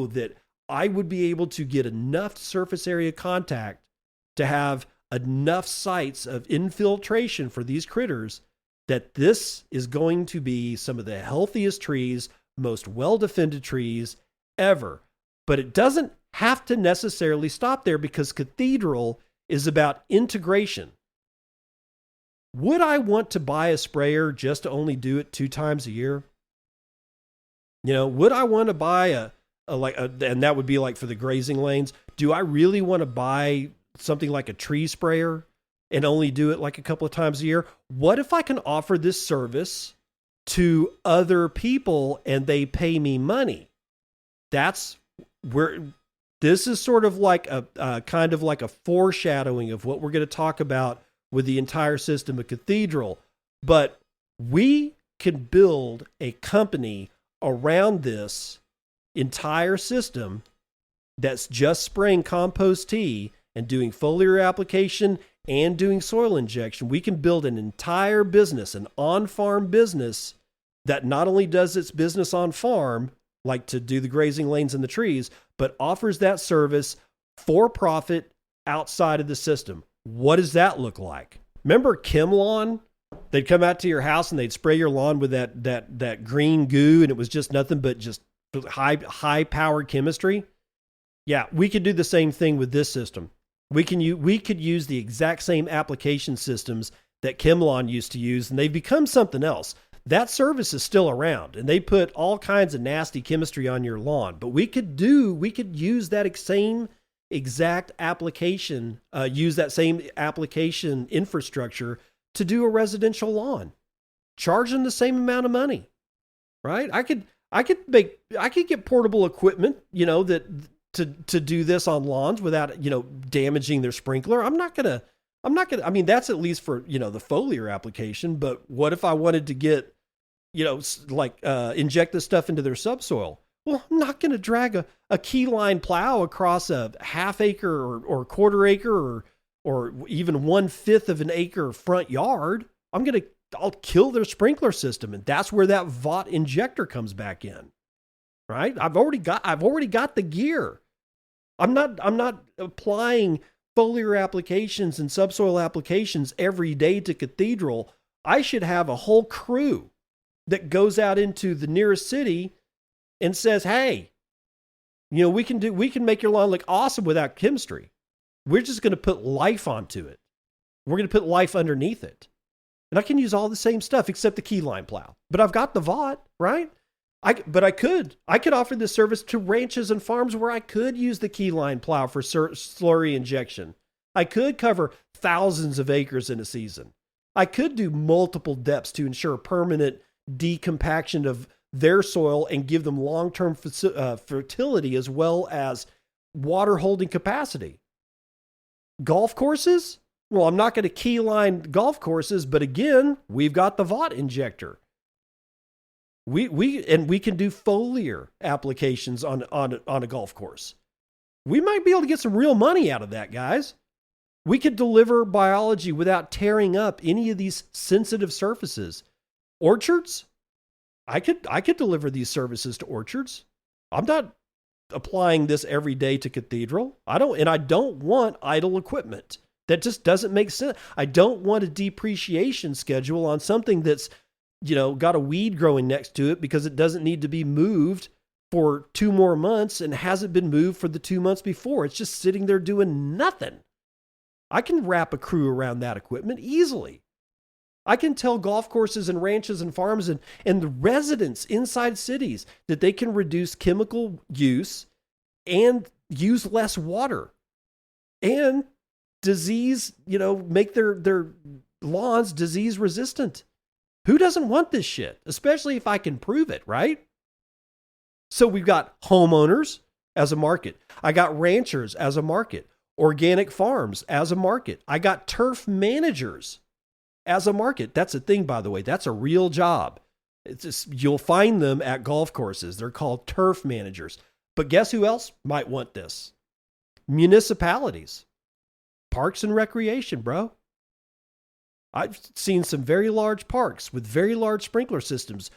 that I would be able to get enough surface area contact to have enough sites of infiltration for these critters that this is going to be some of the healthiest trees, most well-defended trees ever. But it doesn't have to necessarily stop there, because Cathedral is about integration. Would I want to buy a sprayer just to only do it 2 times a year? Would I want to buy and that would be like for the grazing lanes. Do I really want to buy something like a tree sprayer and only do it like a couple of times a year? What if I can offer this service to other people and they pay me money? That's where this is sort of like a kind of like a foreshadowing of what we're going to talk about with the entire system of Cathedral. But we can build a company around this entire system that's just spraying compost tea and doing foliar application and doing soil injection. We can build an entire business, an on-farm business that not only does its business on farm, like to do the grazing lanes and the trees, but offers that service for profit outside of the system. What does that look like? Remember ChemLawn? They'd come out to your house and they'd spray your lawn with that green goo, and it was just nothing but just high powered chemistry. Yeah, we could do the same thing with this system. We could use the exact same application systems that ChemLawn used to use, and they've become something else. That service is still around, and they put all kinds of nasty chemistry on your lawn. But we could use that same exact application, use that same application infrastructure to do a residential lawn, charge them the same amount of money, right? I could get portable equipment, that to do this on lawns without, damaging their sprinkler. I'm not gonna, I mean, that's at least for, the foliar application, but what if I wanted to get, inject this stuff into their subsoil? Well, I'm not going to drag a keyline plow across a half acre or quarter acre or even 1/5 of an acre front yard. I'll kill their sprinkler system. And that's where that VOT injector comes back in, right? I've already got the gear. I'm not applying foliar applications and subsoil applications every day to Cathedral. I should have a whole crew that goes out into the nearest city and says, hey, we can make your lawn look awesome without chemistry. We're just going to put life onto it. We're going to put life underneath it. And I can use all the same stuff except the keyline plow. But I've got the VOT, right? I could offer this service to ranches and farms where I could use the keyline plow for slurry injection. I could cover thousands of acres in a season. I could do multiple depths to ensure permanent decompaction of their soil and give them long-term fertility as well as water holding capacity. Golf courses? Well, I'm not going to keyline golf courses, but again, we've got the VOT injector. We can do foliar applications on a golf course. We might be able to get some real money out of that, guys. We could deliver biology without tearing up any of these sensitive surfaces. Orchards? I could deliver these services to orchards. I'm not applying this every day to Cathedral. I don't want idle equipment. That just doesn't make sense. I don't want a depreciation schedule on something that's, got a weed growing next to it because it doesn't need to be moved for 2 more months and hasn't been moved for the 2 months before. It's just sitting there doing nothing. I can wrap a crew around that equipment easily. I can tell golf courses and ranches and farms and the residents inside cities that they can reduce chemical use and use less water and disease, make their lawns disease resistant. Who doesn't want this shit? Especially if I can prove it, right? So we've got homeowners as a market. I got ranchers as a market. Organic farms as a market. I got turf managers as a market. That's a thing, by the way. That's a real job. It's just, you'll find them at golf courses. They're called turf managers. But guess who else might want this? Municipalities. Parks and recreation, bro. I've seen some very large parks with very large sprinkler systems.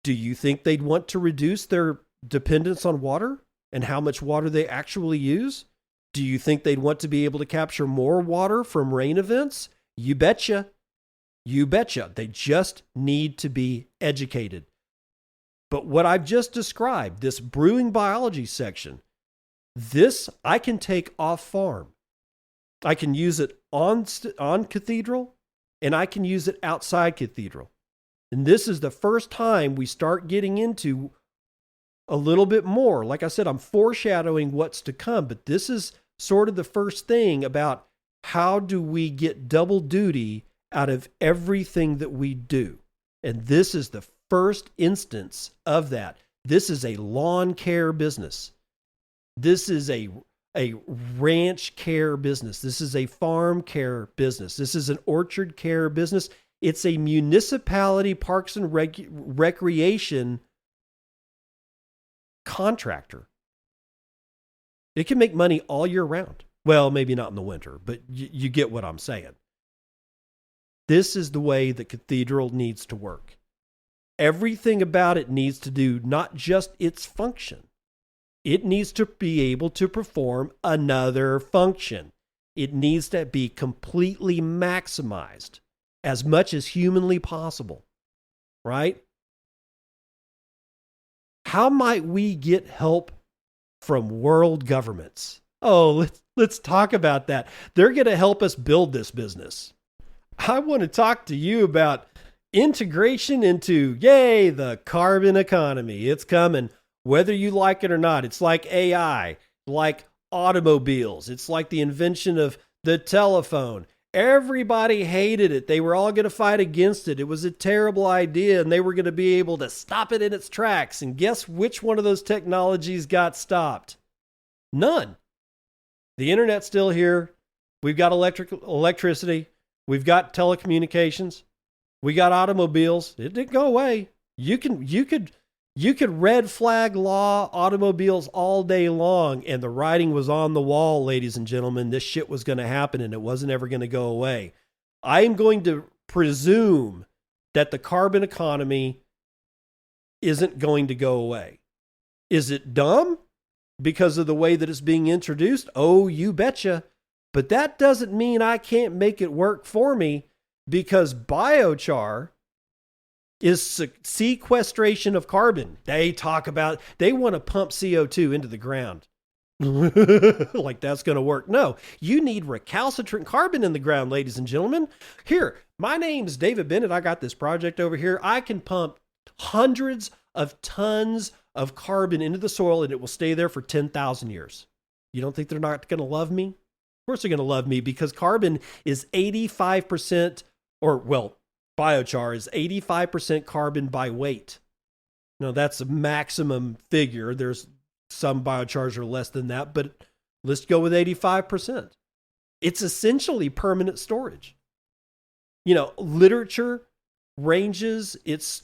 Do you think they'd want to reduce their dependence on water and how much water they actually use? Do you think they'd want to be able to capture more water from rain events? You betcha. You betcha. They just need to be educated. But what I've just described, this brewing biology section, this I can take off farm. I can use it on Cathedral, and I can use it outside Cathedral. And this is the first time we start getting into a little bit more. Like I said, I'm foreshadowing what's to come, but this is sort of the first thing about how do we get double duty out of everything that we do. And this is the first instance of that. This is a lawn care business. This is a ranch care business. This is a farm care business. This is an orchard care business. It's a municipality parks and recreation contractor. It can make money all year round. Well, maybe not in the winter, but you get what I'm saying. This is the way that Cathedral needs to work. Everything about it needs to do not just its function. It needs to be able to perform another function. It needs to be completely maximized as much as humanly possible, right? How might we get help from world governments? Oh, let's talk about that. They're going to help us build this business. I want to talk to you about integration into, the carbon economy. It's coming, whether you like it or not. It's like AI, like automobiles. It's like the invention of the telephone. Everybody hated it. They were all going to fight against it. It was a terrible idea, and they were going to be able to stop it in its tracks. And guess which one of those technologies got stopped? None. The internet's still here. We've got electricity. We've got telecommunications. We got automobiles. It didn't go away. You could red flag law automobiles all day long, and the writing was on the wall, ladies and gentlemen. This shit was going to happen, and it wasn't ever going to go away. I am going to presume that the carbon economy isn't going to go away. Is it dumb because of the way that it's being introduced? Oh, you betcha. But that doesn't mean I can't make it work for me, because biochar is sequestration of carbon. They want to pump CO2 into the ground. Like that's going to work. No, you need recalcitrant carbon in the ground, ladies and gentlemen. Here, my name's David Bennett. I got this project over here. I can pump hundreds of tons of carbon into the soil, and it will stay there for 10,000 years. You don't think they're not going to love me? Of course they're going to love me, because carbon is 85%, biochar is 85% carbon by weight. Now, that's a maximum figure. There's some biochars are less than that, but let's go with 85%. It's essentially permanent storage. Literature ranges its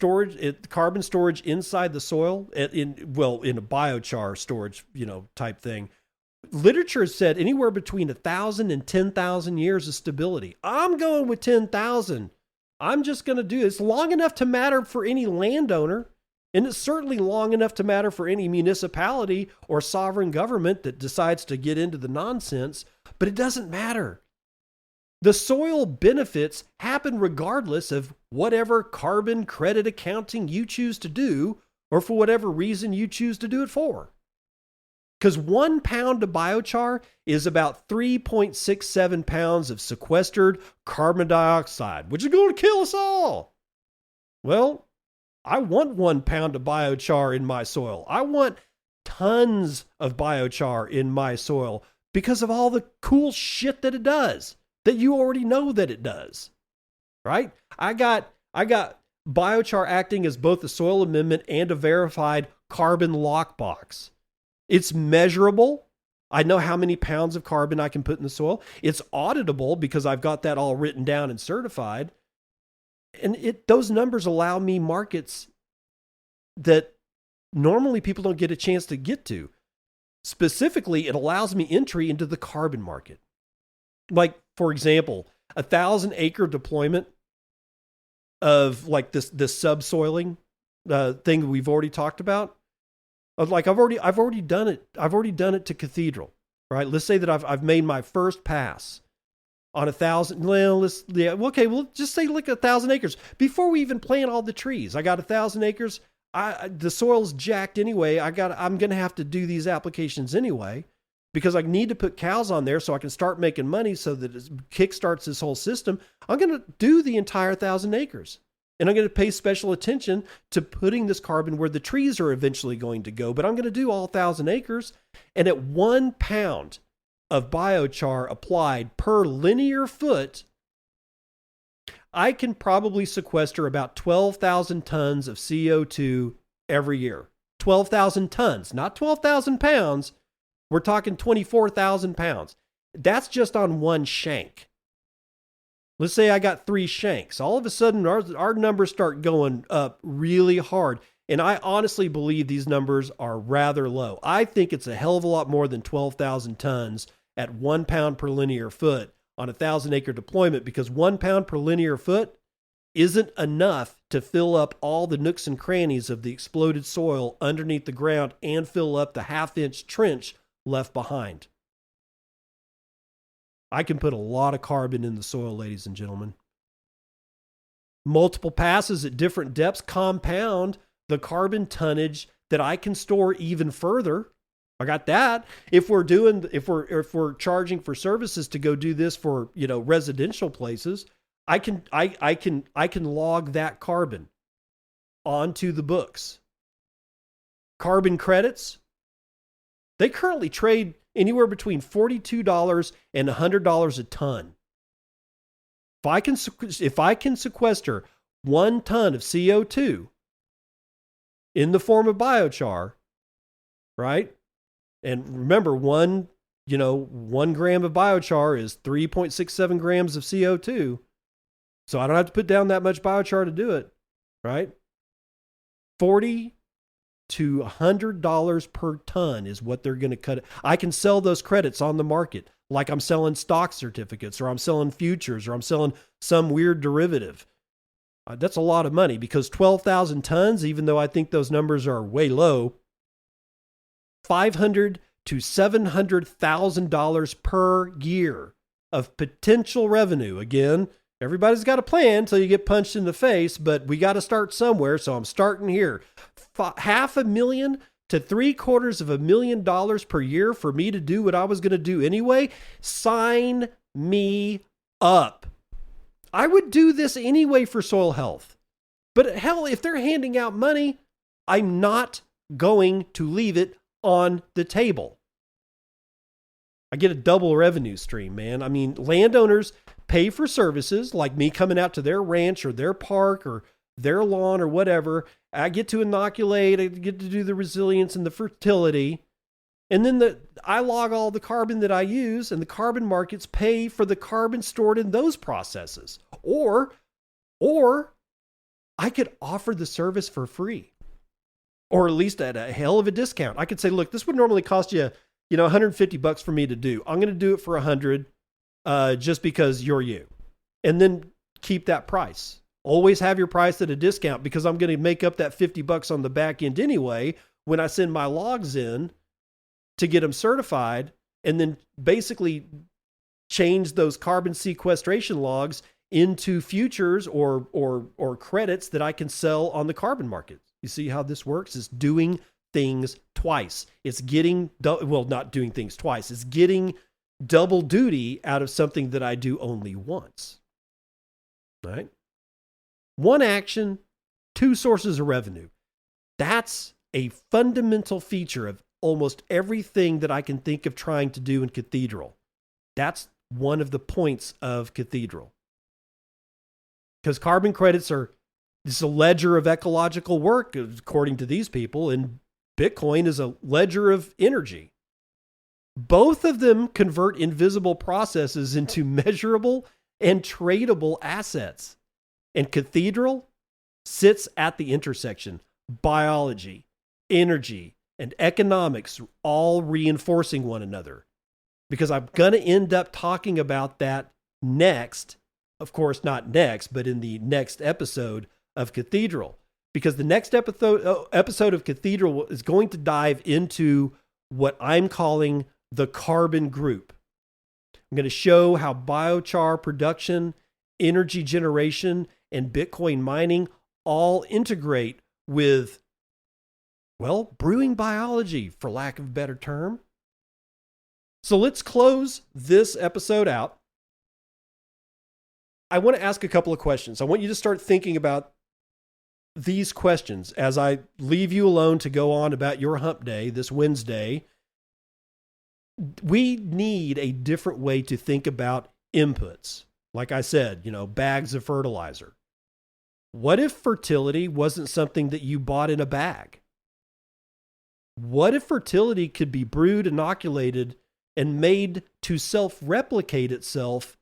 carbon storage inside the soil in a biochar storage, type thing. Literature has said anywhere between 1,000 and 10,000 years of stability. I'm going with 10,000. I'm just going to do it. It's long enough to matter for any landowner, and it's certainly long enough to matter for any municipality or sovereign government that decides to get into the nonsense, but it doesn't matter. The soil benefits happen regardless of whatever carbon credit accounting you choose to do, or for whatever reason you choose to do it for. Because 1 pound of biochar is about 3.67 pounds of sequestered carbon dioxide, which is going to kill us all. Well, I want 1 pound of biochar in my soil. I want tons of biochar in my soil because of all the cool shit that it does, that you already know that it does, right? I got biochar acting as both a soil amendment and a verified carbon lockbox. It's measurable. I know how many pounds of carbon I can put in the soil. It's auditable because I've got that all written down and certified. And those numbers allow me markets that normally people don't get a chance to get to. Specifically, it allows me entry into the carbon market. Like, for example, 1,000-acre deployment of like this subsoiling thing we've already talked about. Like I've already done it. I've already done it to Cathedral, right? Let's say that I've made my first pass on 1,000. Well, we'll just say like 1,000 acres before we even plant all the trees. I got 1,000 acres. The soil's jacked anyway. I'm gonna have to do these applications anyway because I need to put cows on there so I can start making money so that it kickstarts this whole system. I'm gonna do the entire 1,000 acres. And I'm going to pay special attention to putting this carbon where the trees are eventually going to go. But I'm going to do all 1,000 acres. And at 1 pound of biochar applied per linear foot, I can probably sequester about 12,000 tons of CO2 every year. 12,000 tons, not 12,000 pounds. We're talking 24,000 pounds. That's just on one shank. Let's say I got 3 shanks. All of a sudden, our numbers start going up really hard. And I honestly believe these numbers are rather low. I think it's a hell of a lot more than 12,000 tons at 1 pound per linear foot on a 1,000-acre deployment, because 1 pound per linear foot isn't enough to fill up all the nooks and crannies of the exploded soil underneath the ground and fill up the half-inch trench left behind. I can put a lot of carbon in the soil, ladies and gentlemen. Multiple passes at different depths compound the carbon tonnage that I can store even further. I got that. If we're charging for services to go do this for, residential places, I can log that carbon onto the books. Carbon credits, they currently trade anywhere between $42 and $100 a ton. If I can sequester 1 ton of CO2 in the form of biochar, right? And remember, 1 gram of biochar is 3.67 grams of CO2. So I don't have to put down that much biochar to do it, right? $40 to $100 per ton is what they're going to cut. I can sell those credits on the market, like I'm selling stock certificates, or I'm selling futures, or I'm selling some weird derivative. That's a lot of money, because 12,000 tons, even though I think those numbers are way low, $500,000 to $700,000 per year of potential revenue. Again, everybody's got a plan until you get punched in the face, but we got to start somewhere. So I'm starting here. $500,000 to $750,000 per year for me to do what I was going to do anyway. Sign me up. I would do this anyway for soil health. But hell, if they're handing out money, I'm not going to leave it on the table. I get a double revenue stream, man. I mean, landowners pay for services like me coming out to their ranch or their park or their lawn or whatever. I get to inoculate, I get to do the resilience and the fertility. And then I log all the carbon that I use, and the carbon markets pay for the carbon stored in those processes. Or I could offer the service for free, or at least at a hell of a discount. I could say, look, this would normally cost you, $150 for me to do. I'm going to do it for $100, just because you're you, and then keep that price. Always have your price at a discount because I'm going to make up that $50 on the back end anyway when I send my logs in to get them certified, and then basically change those carbon sequestration logs into futures or credits that I can sell on the carbon market. You see how this works? It's doing things twice. It's getting, not doing things twice. It's getting double duty out of something that I do only once. Right? One action, two sources of revenue. That's a fundamental feature of almost everything that I can think of trying to do in Cathedral. That's one of the points of Cathedral. Because carbon credits it's a ledger of ecological work, according to these people, and Bitcoin is a ledger of energy. Both of them convert invisible processes into measurable and tradable assets. And Cathedral sits at the intersection. Biology, energy, and economics all reinforcing one another. Because I'm going to end up talking about that next. Of course, not next, but in the next episode of Cathedral. Because the next episode of Cathedral is going to dive into what I'm calling the carbon group. I'm going to show how biochar production, energy generation, and Bitcoin mining all integrate with, brewing biology, for lack of a better term. So let's close this episode out. I want to ask a couple of questions. I want you to start thinking about these questions as I leave you alone to go on about your hump day this Wednesday. We need a different way to think about inputs. Like I said, bags of fertilizer. What if fertility wasn't something that you bought in a bag? What if fertility could be brewed, inoculated, and made to self-replicate itself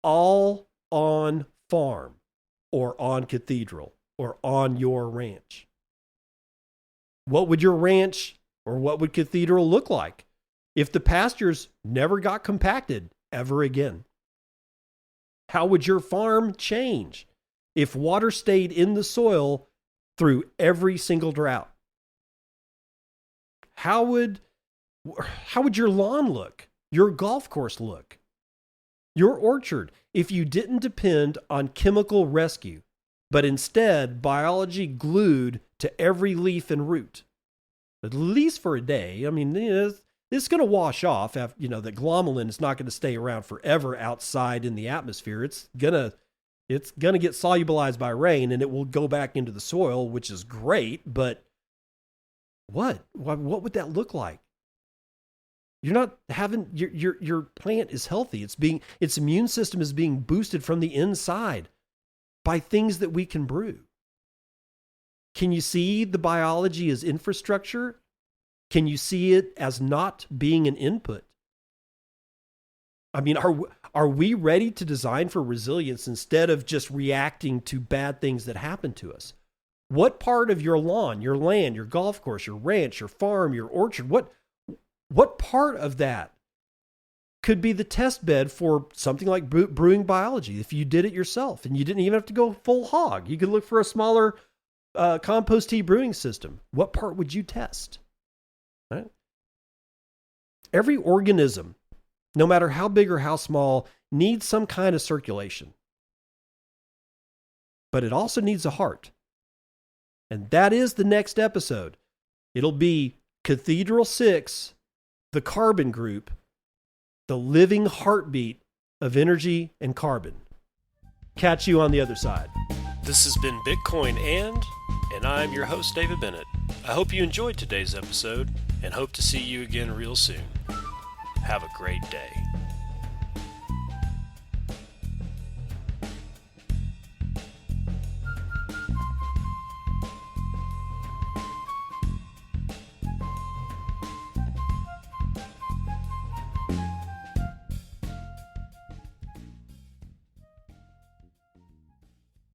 all on farm or on Cathedral or on your ranch? What would your ranch or what would Cathedral look like if the pastures never got compacted ever again? How would your farm change if water stayed in the soil through every single drought? How would your lawn look? Your golf course look? Your orchard, if you didn't depend on chemical rescue, but instead biology glued to every leaf and root, at least for a day. I mean, it's going to wash off. After, the glomalin is not going to stay around forever outside in the atmosphere. It's going to get solubilized by rain, and it will go back into the soil, which is great. But what would that look like? You're not having your plant is healthy. Its immune system is being boosted from the inside by things that we can brew. Can you see the biology as infrastructure? Can you see it as not being an input? I mean, are we ready to design for resilience instead of just reacting to bad things that happen to us? What part of your lawn, your land, your golf course, your ranch, your farm, your orchard, what part of that could be the test bed for something like brewing biology if you did it yourself and you didn't even have to go full hog? You could look for a smaller compost tea brewing system. What part would you test? Right? Every organism, no matter how big or how small, needs some kind of circulation. But it also needs a heart. And that is the next episode. It'll be Cathedral 6, the carbon group, the living heartbeat of energy and carbon. Catch you on the other side. This has been Bitcoin and I'm your host, David Bennett. I hope you enjoyed today's episode and hope to see you again real soon. Have a great day.